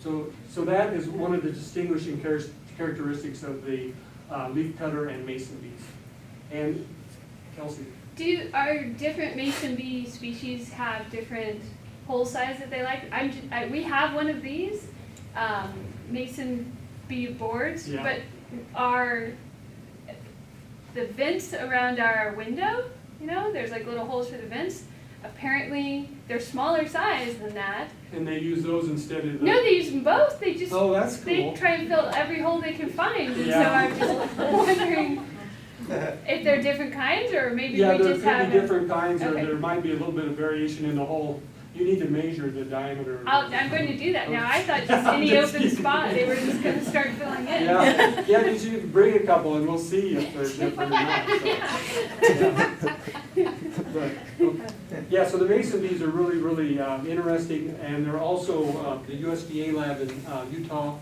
[SPEAKER 2] So that is one of the distinguishing characteristics of the leafcutter and mason bees. And Kelsey?
[SPEAKER 6] Are different mason bee species have different hole size that they like? We have one of these mason bee boards,
[SPEAKER 2] Yeah.
[SPEAKER 6] but the vents around our window, you know, there's like little holes for the vents. Apparently, they're smaller size than that.
[SPEAKER 2] And they use those instead of the...
[SPEAKER 6] No, they use them both. They just
[SPEAKER 2] Oh, that's cool.
[SPEAKER 6] they try and fill every hole they can find. And
[SPEAKER 2] Yeah.
[SPEAKER 6] so I'm just wondering if they're different kinds, or maybe
[SPEAKER 2] Yeah,
[SPEAKER 6] we
[SPEAKER 2] there
[SPEAKER 6] just
[SPEAKER 2] could
[SPEAKER 6] have
[SPEAKER 2] be different kinds, or
[SPEAKER 6] Okay.
[SPEAKER 2] there might be a little bit of variation in the hole. You need to measure the diameter.
[SPEAKER 6] I'm going to do that now. I thought just any
[SPEAKER 2] Just
[SPEAKER 6] open
[SPEAKER 2] kidding.
[SPEAKER 6] spot, they were just going to start filling in.
[SPEAKER 2] Yeah, you should bring a couple and we'll see if they're different or not. So. Yeah. But, okay. Yeah, so the mason bees are really, really interesting, and they're also, the USDA lab in Utah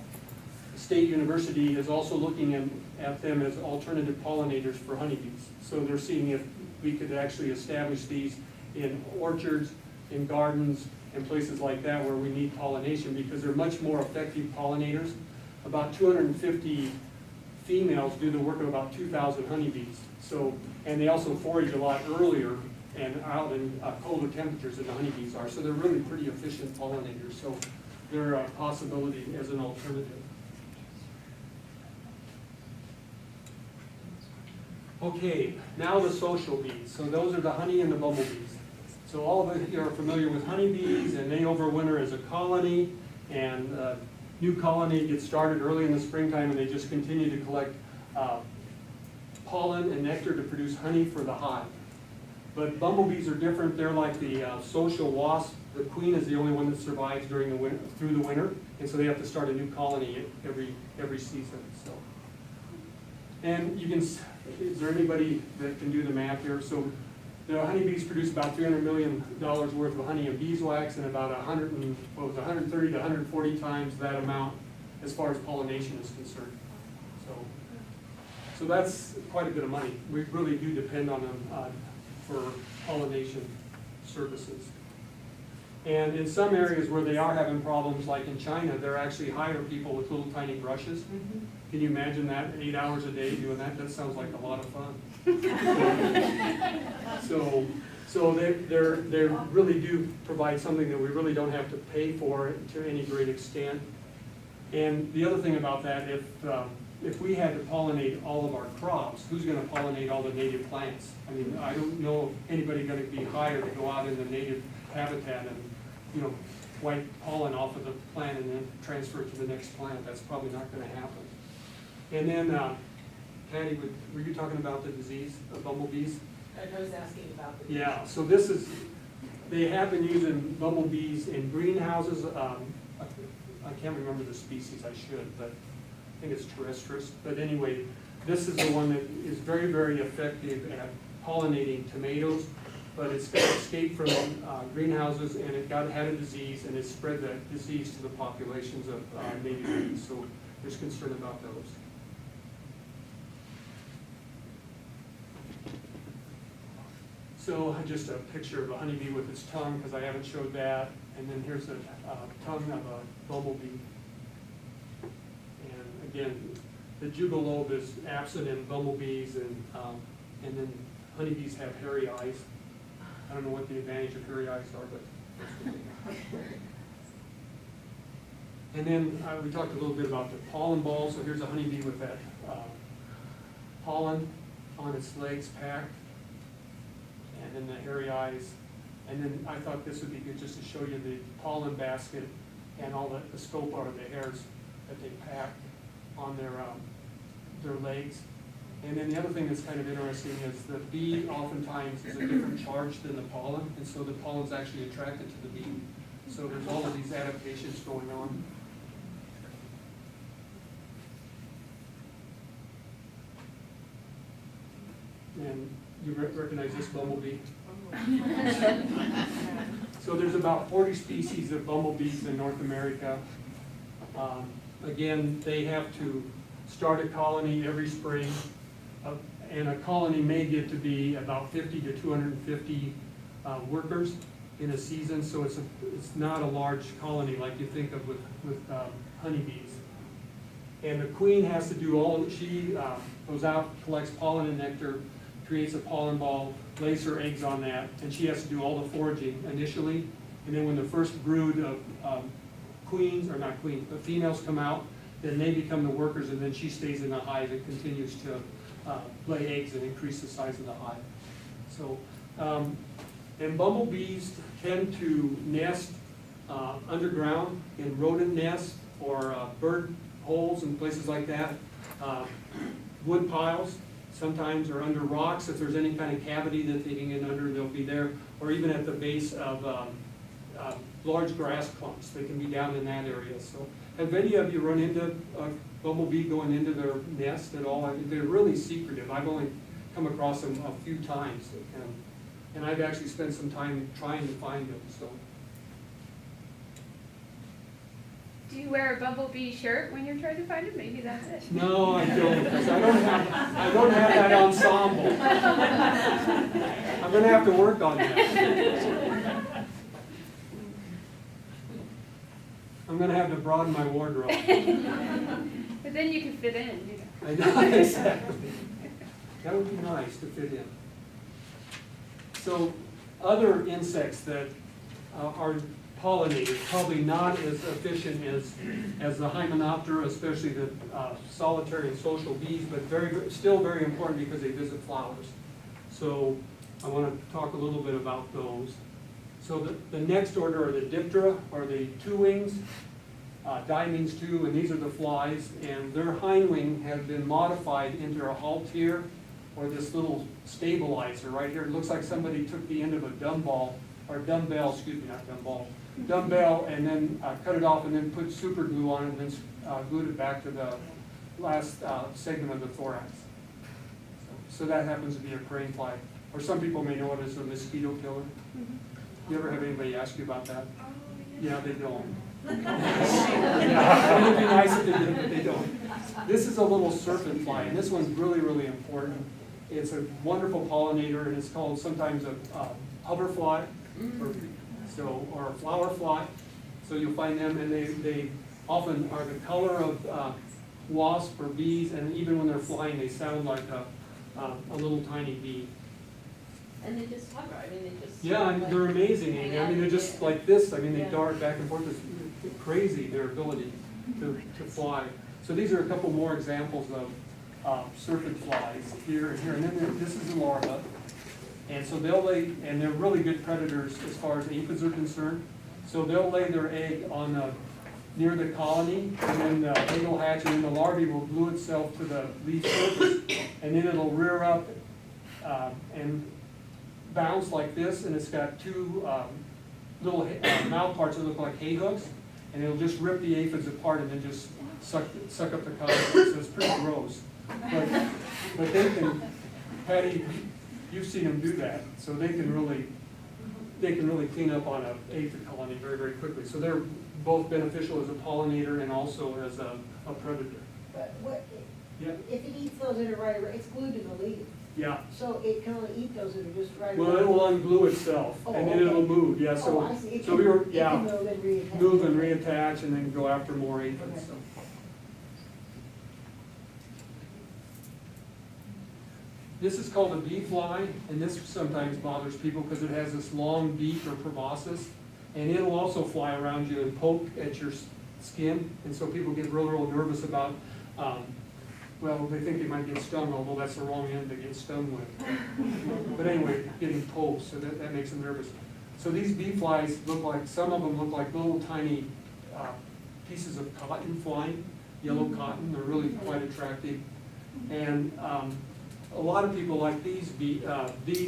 [SPEAKER 2] State University is also looking at them as alternative pollinators for honeybees. So they're seeing if we could actually establish these in orchards, in gardens, and places like that where we need pollination, because they're much more effective pollinators. About 250 females do the work of about 2,000 honeybees. So, and they also forage a lot earlier and out in colder temperatures than the honeybees are. So they're really pretty efficient pollinators. So they're a possibility as an alternative. Okay, now the social bees. So those are the honey and the bumblebees. So all of you are familiar with honeybees, and they overwinter as a colony, and new colony gets started early in the springtime, and they just continue to collect pollen and nectar to produce honey for the hive. But bumblebees are different. They're like the social wasp. The queen is the only one that survives during the winter, through the winter, and so they have to start a new colony every season. So, and you can, is there anybody that can do the math here? So, the honeybees produce about $300 million worth of honey and beeswax, and about 130 to 140 times that amount as far as pollination is concerned. So that's quite a bit of money. We really do depend on them for pollination services. And in some areas where they are having problems, like in China, they're actually hire people with little tiny brushes. Can you imagine that, 8 hours a day doing that? That sounds like a lot of fun. So they really do provide something that we really don't have to pay for to any great extent. And the other thing about that, if we had to pollinate all of our crops, who's going to pollinate all the native plants? I mean, I don't know if anybody going to be hired to go out in the native habitat and, you know, wipe pollen off of the plant and then transfer it to the next plant. That's probably not going to happen. And then, Patty, were you talking about the disease of bumblebees?
[SPEAKER 8] I was asking about the.
[SPEAKER 2] Yeah, so this is, they have been using bumblebees in greenhouses. I can't remember the species, I should, but I think it's terrestris. But anyway, this is the one that is very, very effective at pollinating tomatoes, but it's escaped from greenhouses, and it had a disease, and it spread that disease to the populations of native bees. So there's concern about those. So just a picture of a honeybee with its tongue, because I haven't showed that. And then here's the tongue of a bumblebee. And again, the jugal lobe is absent in bumblebees, and then honeybees have hairy eyes. I don't know what the advantage of hairy eyes are, but. And then we talked a little bit about the pollen ball. So here's a honeybee with that pollen on its legs packed, and then the hairy eyes. And then I thought this would be good just to show you the pollen basket and all the scope are the hairs that they pack on their legs. And then the other thing that's kind of interesting is the bee oftentimes is a different charge than the pollen, and so the pollen's actually attracted to the bee. So there's all of these adaptations going on. And you recognize this bumblebee? So there's about 40 species of bumblebees in North America. Again, they have to start a colony every spring, and a colony may get to be about 50 to 250 workers in a season, so it's not a large colony like you think of with honeybees. And the queen has to do she goes out, collects pollen and nectar, creates a pollen ball, lays her eggs on that, and she has to do all the foraging initially. And then when the first brood of but females come out, then they become the workers, and then she stays in the hive and continues to lay eggs and increase the size of the hive. So, and bumblebees tend to nest underground in rodent nests or bird holes and places like that. Wood piles sometimes are under rocks. If there's any kind of cavity that they can get under, they'll be there. Or even at the base of large grass clumps. They can be down in that area. So have any of you run into a bumblebee going into their nest at all? I mean, they're really secretive. I've only come across them a few times. And I've actually spent some time trying to find them. So.
[SPEAKER 6] Do you wear a bumblebee shirt when you're trying to find it? Maybe that's it.
[SPEAKER 2] No, I don't. Because I don't have that ensemble. I'm going to have to work on that. I'm going to have to broaden my wardrobe.
[SPEAKER 6] But then you can fit in, you know.
[SPEAKER 2] I know, exactly. That would be nice to fit in. So other insects that are pollinators, probably not as efficient as the Hymenoptera, especially the solitary and social bees, but still very important because they visit flowers. So I want to talk a little bit about those. So the next order are the Diptera, or the two wings, diamines too, and these are the flies, and their hind wing has been modified into a haltere, or this little stabilizer right here. It looks like somebody took the end of a dumbbell, and then cut it off and then put super glue on it and then glued it back to the last segment of the thorax. So that happens to be a crane fly, or some people may know it as a mosquito killer. You ever have anybody ask you about that? Yeah, they don't. Yeah, it would be nice if they did, but they don't. This is a little serpent fly, and this one's really, really important. It's a wonderful pollinator, and it's called sometimes a hoverfly, or a flower fly. So you'll find them, and they often are the color of wasp or bees, and even when they're flying, they sound like a little tiny bee.
[SPEAKER 5] And they just hover, I mean, they just.
[SPEAKER 2] Yeah, and they're amazing, Amy. I mean, they're just like this. I mean, they dart back and forth. It's crazy, their ability to fly. So these are a couple more examples of serpent flies here and here. And then this is a larva. And so they'll lay, and they're really good predators as far as aphids are concerned. So they'll lay their egg on near the colony, and then the egg will hatch, and then the larvae will glue itself to the leaf surface, and then it'll rear up and bounce like this, and it's got two little mouth parts that look like hay hooks, and it'll just rip the aphids apart and then just suck up the colony. So it's pretty gross. But they can, Patty, you've seen them do that, so they can really clean up on an aphid colony very, very quickly. So they're both beneficial as a pollinator and also as a predator.
[SPEAKER 10] But what,
[SPEAKER 2] Yeah.
[SPEAKER 10] if it eats those that are right around, it's glued to the leaf,
[SPEAKER 2] Yeah.
[SPEAKER 10] so it can only eat those that are just right around.
[SPEAKER 2] Well, it will unglue itself,
[SPEAKER 10] Oh,
[SPEAKER 2] and then
[SPEAKER 10] okay.
[SPEAKER 2] it'll move. Yeah. So
[SPEAKER 10] Oh, I see. It
[SPEAKER 2] so
[SPEAKER 10] can-
[SPEAKER 2] we were
[SPEAKER 10] it
[SPEAKER 2] yeah
[SPEAKER 10] can move and reattach.
[SPEAKER 2] move and reattach, and then go after more aphids.
[SPEAKER 10] Okay.
[SPEAKER 2] So. This is called a bee fly, and this sometimes bothers people because it has this long beak or proboscis, and it'll also fly around you and poke at your skin, and so people get real nervous about, well, they think they might get stung, although that's the wrong end to get stung with. But anyway, getting poked, so that makes them nervous. So these bee flies look like, some of them look like little tiny pieces of cotton flying, yellow cotton. They're really quite attractive. And a lot of people like these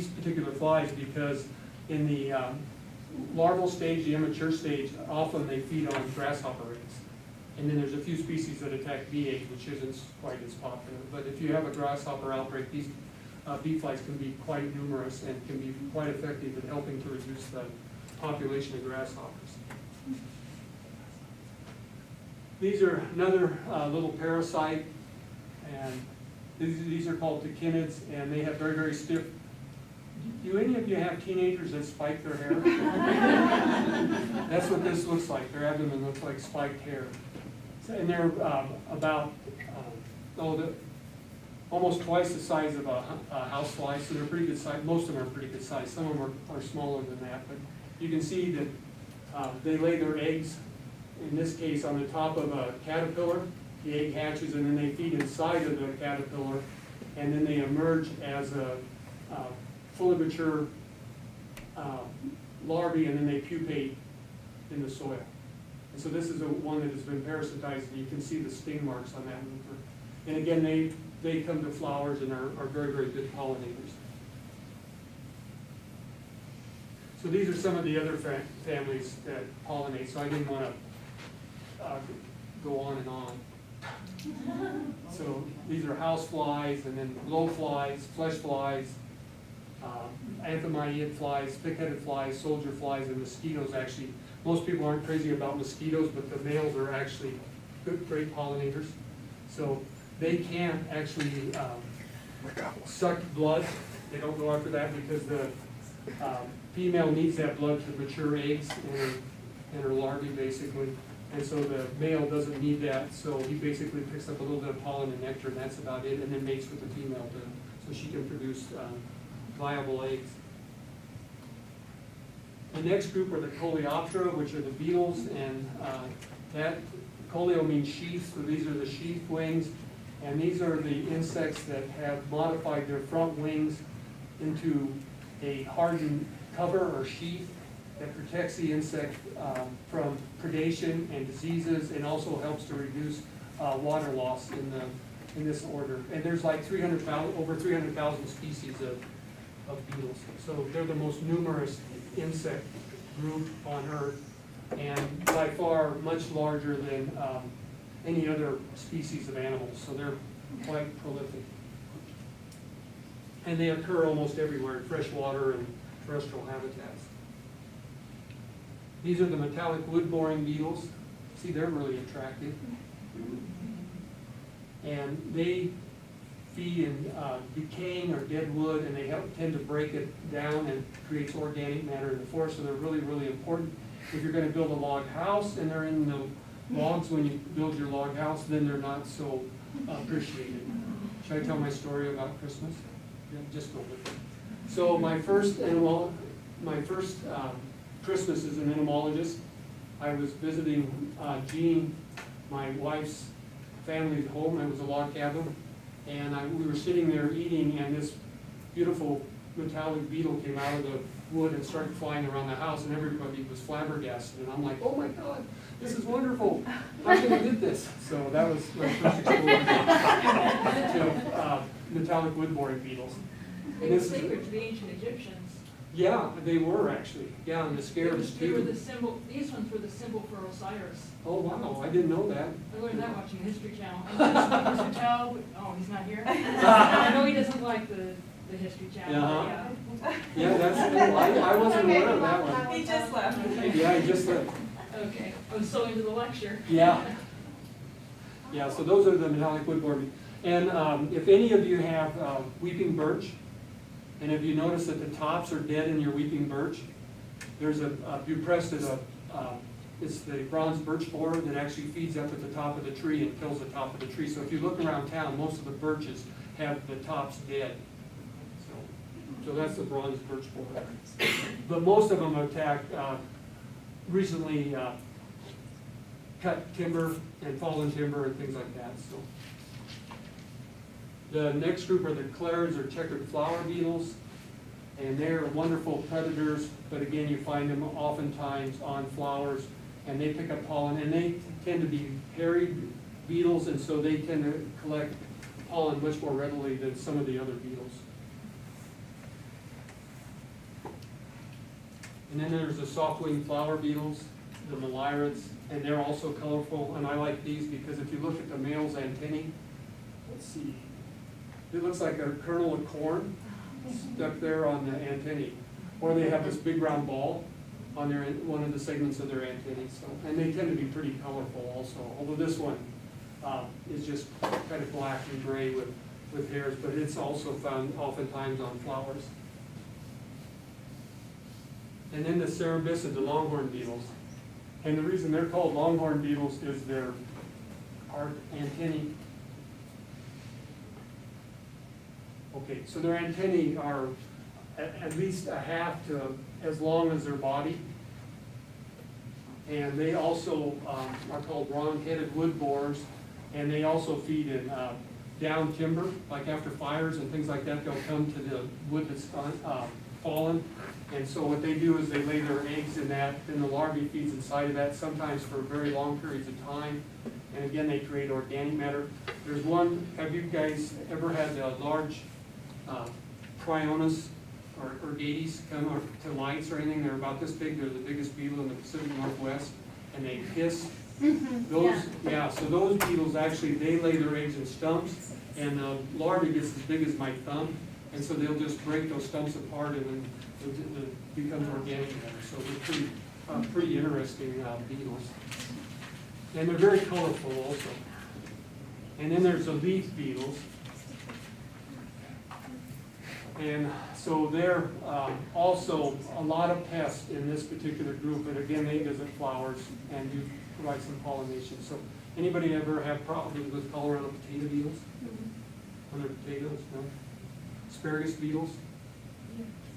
[SPEAKER 2] particular flies because in the larval stage, the immature stage, often they feed on grasshopper eggs. And then there's a few species that attack bee eggs, which isn't quite as popular. But if you have a grasshopper outbreak, these bee flies can be quite numerous and can be quite effective in helping to reduce the population of grasshoppers. These are another little parasite, and these are called tachinids, and they have very, very stiff. Do any of you have teenagers that spike their hair? That's what this looks like. Their abdomen looks like spiked hair. And they're about almost twice the size of a housefly, so they're pretty good size. Most of them are pretty good size. Some of them are smaller than that, but you can see that they lay their eggs, in this case, on the top of a caterpillar. The egg hatches, and then they feed inside of the caterpillar, and then they emerge as a fully mature larvae, and then they pupate in the soil. And so this is one that has been parasitized, and you can see the sting marks on that one. And again, they come to flowers and are very, very good pollinators. So these are some of the other families that pollinate, so I didn't want to go on and on. So these are house flies, and then blowflies, flesh flies, anthomiid flies, thick-headed flies, soldier flies, and mosquitoes. Actually, most people aren't crazy about mosquitoes, but the males are actually great pollinators. So they can't actually suck blood. They don't go after that because the female needs that blood to mature eggs and her larvae, basically. And so the male doesn't need that, so he basically picks up a little bit of pollen and nectar, and that's about it, and then mates with the female so she can produce viable eggs. The next group are the Coleoptera, which are the beetles, and that coleo means sheath, so these are the sheath wings. And these are the insects that have modified their front wings into a hardened cover or sheath that protects the insect from predation and diseases, and also helps to reduce water loss in this order. And there's like over 300,000 species of beetles. So they're the most numerous insect group on Earth, and by far much larger than any other species of animals, so they're quite prolific. And they occur almost everywhere in freshwater and terrestrial habitats. These are the metallic wood-boring beetles. See, they're really attractive. And they feed in decaying or dead wood, and they tend to break it down and creates organic matter in the forest, so they're really, really important. If you're going to build a log house and they're in the logs when you build your log house, then they're not so appreciated. Should I tell my story about Christmas? Yeah, just go with it. So my first Christmas as an entomologist, I was visiting Jean, my wife's family's home. It was a log cabin, and we were sitting there eating, and this beautiful metallic beetle came out of the wood and started flying around the house, and everybody was flabbergasted, and I'm like, oh my God, this is wonderful. How can I get this? So that was my first exposure to metallic wood-boring beetles.
[SPEAKER 7] They were sacred to the ancient Egyptians.
[SPEAKER 2] Yeah, they were actually. Yeah, and the scarabs
[SPEAKER 7] They were
[SPEAKER 2] too.
[SPEAKER 7] the symbol, these ones were the symbol for Osiris.
[SPEAKER 2] Oh wow, I didn't know that.
[SPEAKER 7] I learned that watching History Channel. And Mr. Chow, oh, he's not here? I know he doesn't like the History Channel.
[SPEAKER 2] Uh-huh.
[SPEAKER 7] Yeah.
[SPEAKER 2] Yeah, that's, I wasn't aware of that one.
[SPEAKER 1] He just left.
[SPEAKER 2] Yeah, I just left.
[SPEAKER 7] Okay, I was so into the lecture.
[SPEAKER 2] Yeah. Yeah, so those are the metallic wood-boring. And if any of you have weeping birch, and if you notice that the tops are dead in your weeping birch, there's it's the bronze birch borer that actually feeds up at the top of the tree and kills the top of the tree. So if you look around town, most of the birches have the tops dead. So that's the bronze birch borer. But most of them attack recently cut timber and fallen timber and things like that. So the next group are the clarids or checkered flower beetles, and they're wonderful predators, but again, you find them oftentimes on flowers, and they pick up pollen, and they tend to be hairy beetles, and so they tend to collect pollen much more readily than some of the other beetles. And then there's the soft-winged flower beetles, the melirids, and they're also colorful, and I like these because if you look at the male's antennae, let's see, it looks like a kernel of corn stuck there on the antennae, or they have this big round ball on their one of the segments of their antennae. So, and they tend to be pretty colorful also. Although this one is just kind of black and gray with hairs, but it's also found oftentimes on flowers. And then the cerebus and the longhorn beetles. And the reason they're called longhorn beetles is their antennae. Okay, so their antennae are at least a half to as long as their body. And they also are called wrong-headed wood borers, and they also feed in down timber, like after fires and things like that, they'll come to the wood that's fallen. And so what they do is they lay their eggs in that, then the larvae feeds inside of that, sometimes for very long periods of time. And again, they create organic matter. There's one, have you guys ever had a large Prionis or Gates come to lights or anything? They're about this big. They're the biggest beetle in the Pacific Northwest, and they hiss. So those beetles actually, they lay their eggs in stumps, and the larvae gets as big as my thumb, and so they'll just break those stumps apart, and then it becomes organic matter. So they're pretty interesting beetles, and they're very colorful also. And then there's the leaf beetles. And so they're also a lot of pests in this particular group, and again, they visit flowers and do provide some pollination. So anybody ever have problems with Colorado potato beetles? On their potatoes, no? Asparagus beetles?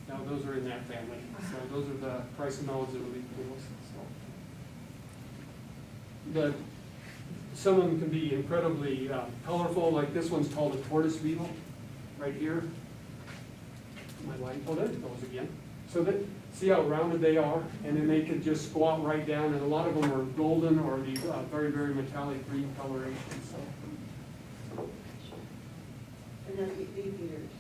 [SPEAKER 2] Now, those are in that family. So those are the Chrysomelids and leaf beetles. So. Some of them can be incredibly colorful, like this one's called a tortoise beetle, right here. My light, oh, there it goes again. So that, see how rounded they are? And then they could just squat right down, and a lot of them are golden or these very, very metallic green coloration. So.
[SPEAKER 10] And then leaf eaters.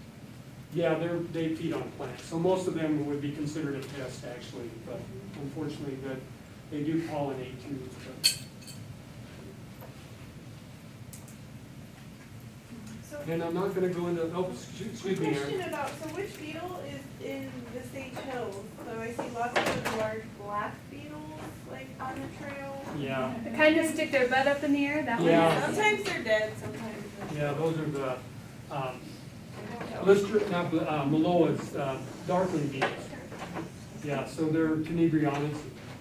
[SPEAKER 2] Yeah, they feed on plants. So most of them would be considered a pest, actually, but unfortunately that they do pollinate too. But.
[SPEAKER 1] So,
[SPEAKER 2] And I'm not gonna go into, oh, excuse me,
[SPEAKER 1] question
[SPEAKER 2] Aaron.
[SPEAKER 1] about, so which beetle is in the Sage Hills? So I see lots of those large black beetles, like on the trail.
[SPEAKER 2] Yeah,
[SPEAKER 6] They kind of stick their butt up in the air, that one.
[SPEAKER 2] Yeah.
[SPEAKER 1] Sometimes they're dead, sometimes they're.
[SPEAKER 2] yeah, those are the, Maloas, darkling beetles. Yeah, so they're tenebrionids,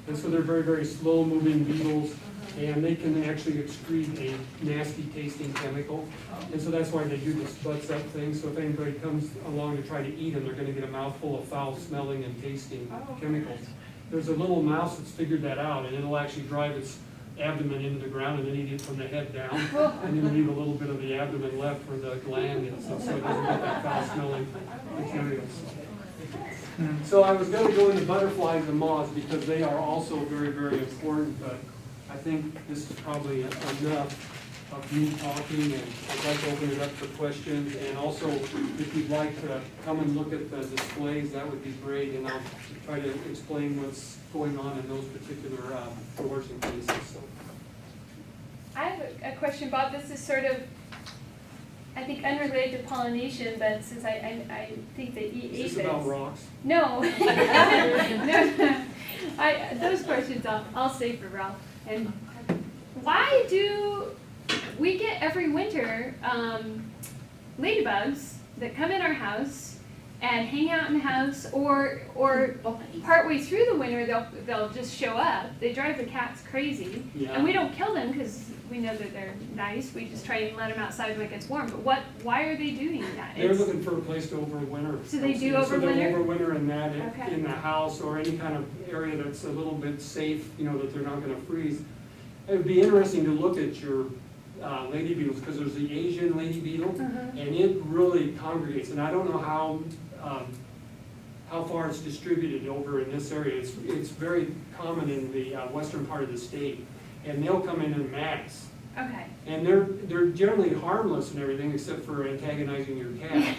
[SPEAKER 2] and so they're very, very slow-moving beetles, and they can actually excrete a nasty tasting chemical. And so that's why they do this butts up thing, so if anybody comes along to try to eat them, they're gonna get a mouthful of foul smelling and tasting chemicals. There's a little mouse that's figured that out, and it'll actually drive its abdomen into the ground and then eat it from the head down, and then leave a little bit of the abdomen left for the gland, and so it doesn't get that foul smelling material. So I was going to go into butterflies and moths because they are also very, very important, but I think this is probably enough of me talking, and I'd like to open it up for questions. And also, if you'd like to come and look at the displays, that would be great, and I'll try to explain what's going on in those particular doors and cases. So.
[SPEAKER 6] I have a question, Bob. This is sort of, I think, unrelated to pollination, but since I think they eat aphids.
[SPEAKER 2] Is this about rocks?
[SPEAKER 6] No. No. Those questions I'll save for Ralph. And why do we get every winter ladybugs that come in our house and hang out in the house, or partway through the winter they'll just show up. They drive the cats crazy,
[SPEAKER 2] Yeah.
[SPEAKER 6] and we don't kill them because we know that they're nice. We just try and let them outside when it gets warm. But why are they doing that?
[SPEAKER 2] They're looking for a place to overwinter.
[SPEAKER 6] So they do
[SPEAKER 2] So
[SPEAKER 6] overwinter?
[SPEAKER 2] they'll overwinter in that,
[SPEAKER 6] Okay.
[SPEAKER 2] in the house or any kind of area that's a little bit safe, you know, that they're not gonna freeze. It would be interesting to look at your lady beetles, because there's the Asian lady beetle, and it really congregates, and I don't know how far it's distributed over in this area. It's very common in the western part of the state, and they'll come in mass.
[SPEAKER 6] Okay.
[SPEAKER 2] And they're generally harmless and everything except for antagonizing your cat.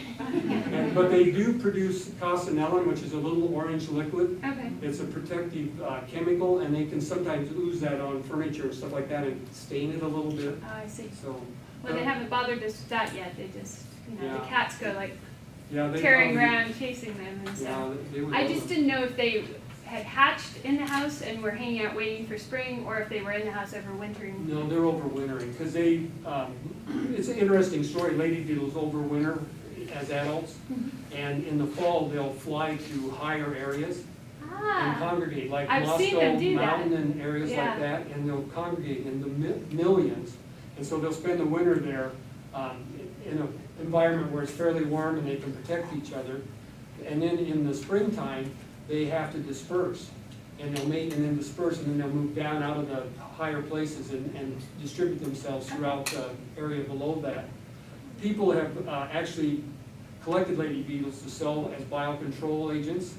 [SPEAKER 2] But they do produce costinellin, which is a little orange liquid.
[SPEAKER 6] Okay.
[SPEAKER 2] It's a protective chemical, and they can sometimes ooze that on furniture and stuff like that and stain it a little bit.
[SPEAKER 6] Oh, I see.
[SPEAKER 2] So.
[SPEAKER 6] Well, they haven't bothered us with that yet. They just, the
[SPEAKER 2] Yeah.
[SPEAKER 6] cats go like
[SPEAKER 2] Yeah, they
[SPEAKER 6] tearing
[SPEAKER 2] probably-
[SPEAKER 6] around, chasing them and stuff.
[SPEAKER 2] Yeah, they would.
[SPEAKER 6] I just didn't know if they had hatched in the house and were hanging out waiting for spring, or if they were in the house overwintering.
[SPEAKER 2] No, they're overwintering, because they, it's an interesting story. Lady beetles overwinter as adults, and in the fall, they'll fly to higher areas and
[SPEAKER 6] Ah,
[SPEAKER 2] congregate, like
[SPEAKER 6] I've seen them
[SPEAKER 2] Moscow
[SPEAKER 6] do that.
[SPEAKER 2] Mountain and areas
[SPEAKER 6] Yeah.
[SPEAKER 2] like that, and they'll congregate in the millions. And so they'll spend the winter there in an environment where it's fairly warm and they can protect each other. And then in the springtime, they have to disperse. And they'll mate and then disperse, and then they'll move down out of the higher places and distribute themselves throughout the area below that. People have actually collected lady beetles to sell as biocontrol agents.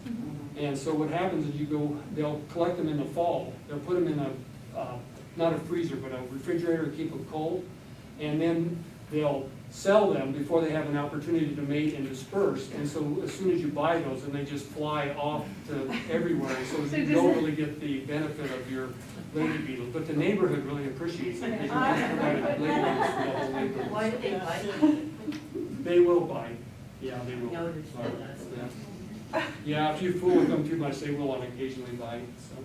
[SPEAKER 2] And so what happens is they'll collect them in the fall. They'll put them in not a freezer, but a refrigerator to keep them cold. And then they'll sell them before they have an opportunity to mate and disperse. And so as soon as you buy those, then they just fly off to everywhere. So
[SPEAKER 6] So
[SPEAKER 2] you
[SPEAKER 6] does
[SPEAKER 2] don't
[SPEAKER 6] it-
[SPEAKER 2] really get the benefit of your lady beetles. But the neighborhood really appreciates it. They can just provide lady beetles for the whole neighborhood.
[SPEAKER 9] Why do they bite?
[SPEAKER 2] They will bite. Yeah, they will.
[SPEAKER 9] Notice that.
[SPEAKER 2] Yeah. Yeah, if you fool with them too much, they will occasionally bite, so,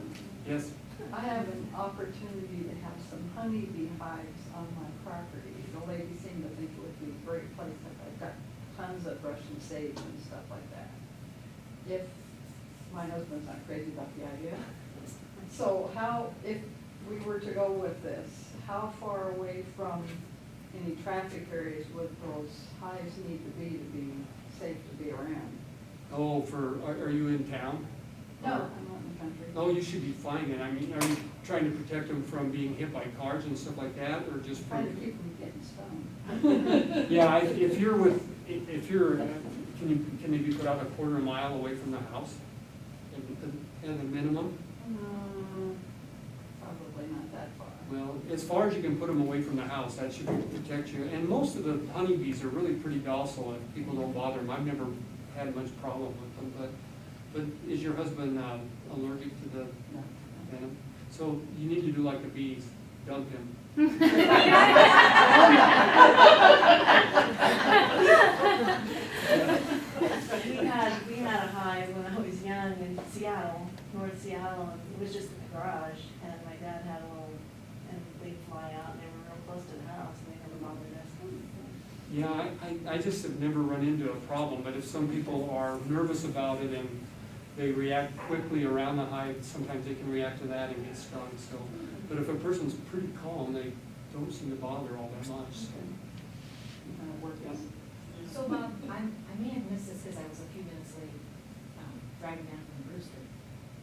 [SPEAKER 2] yes?
[SPEAKER 11] I have an opportunity to have some honeybee hives on my property. The lady seemed to think it would be a great place. I've got tons of Russian sage and stuff like that. If my husband's not crazy about the idea. So if we were to go with this, how far away from any traffic areas would those hives need to be safe to be around?
[SPEAKER 2] Oh, are you in town?
[SPEAKER 11] No, I'm not in the country.
[SPEAKER 2] Oh, you should be fine then. I mean, are you trying to protect them from being hit by cars and stuff like that, or just
[SPEAKER 11] Trying to
[SPEAKER 2] from?
[SPEAKER 11] keep from getting stoned.
[SPEAKER 2] Yeah, if you're, can they be put out a quarter mile away from the house? At a minimum?
[SPEAKER 11] Probably not that far.
[SPEAKER 2] Well, as far as you can put them away from the house, that should protect you. And most of the honeybees are really pretty docile and people don't bother them. I've never had much problem with them, but is your husband allergic to the
[SPEAKER 11] No.
[SPEAKER 2] venom? So you need to do like the bees, dump him.
[SPEAKER 8] We had a hive when I was young in Seattle, North Seattle, and it was just in the garage, and my dad had a little, and they'd fly out, and they were real close to the house, and they never bothered us.
[SPEAKER 2] Yeah, I just have never run into a problem, but if some people are nervous about it and they react quickly around the hive, sometimes they can react to that and get stung, so. But if a person's pretty calm, they don't seem to bother all that much, so.
[SPEAKER 12] So Bob, I may have missed this because I was a few minutes late, driving down from Brewster.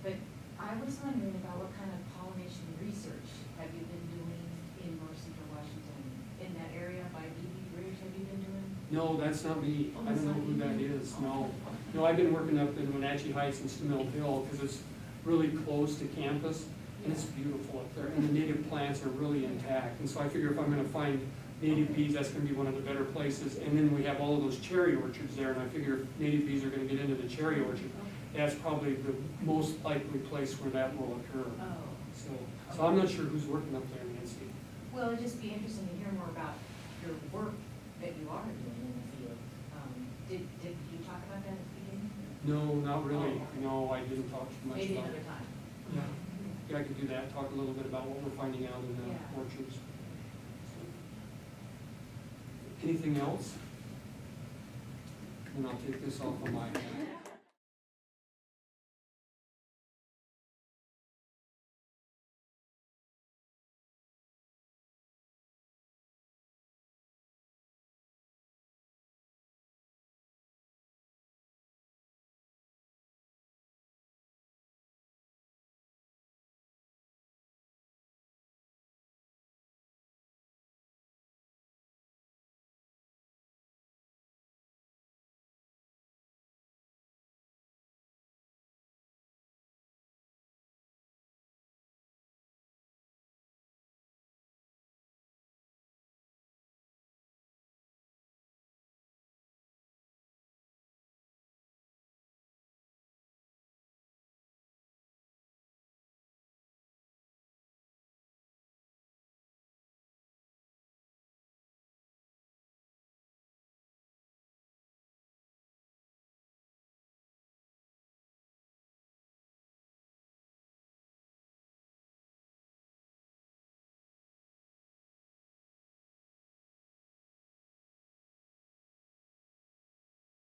[SPEAKER 12] But I was wondering about what kind of pollination research have you been doing in North Central Washington? In that area by BB Bridge, have you been doing?
[SPEAKER 2] No, that's not me. I don't know who that is, no. No, I've been working up in Wenatchee Heights and Mill Hill because it's really close to campus and it's beautiful up there and the native plants are really intact. And so I figure if I'm gonna find native bees, that's gonna be one of the better places. And then we have all of those cherry orchards there and I figure if native bees are gonna get into the cherry orchard, that's probably the most likely place where that will occur.
[SPEAKER 12] Oh.
[SPEAKER 2] So I'm not sure who's working up there, Nancy.
[SPEAKER 12] Well, it'd just be interesting to hear more about your work that you are doing in the field. Did you talk about that at the beginning?
[SPEAKER 2] No, not really. No, I didn't talk too much
[SPEAKER 12] Maybe
[SPEAKER 2] about
[SPEAKER 12] another
[SPEAKER 2] it.
[SPEAKER 12] time.
[SPEAKER 2] Yeah. Yeah, I could do that, talk a little bit about what we're finding out in the
[SPEAKER 12] Yeah.
[SPEAKER 2] orchards. Anything else? And I'll take this off of my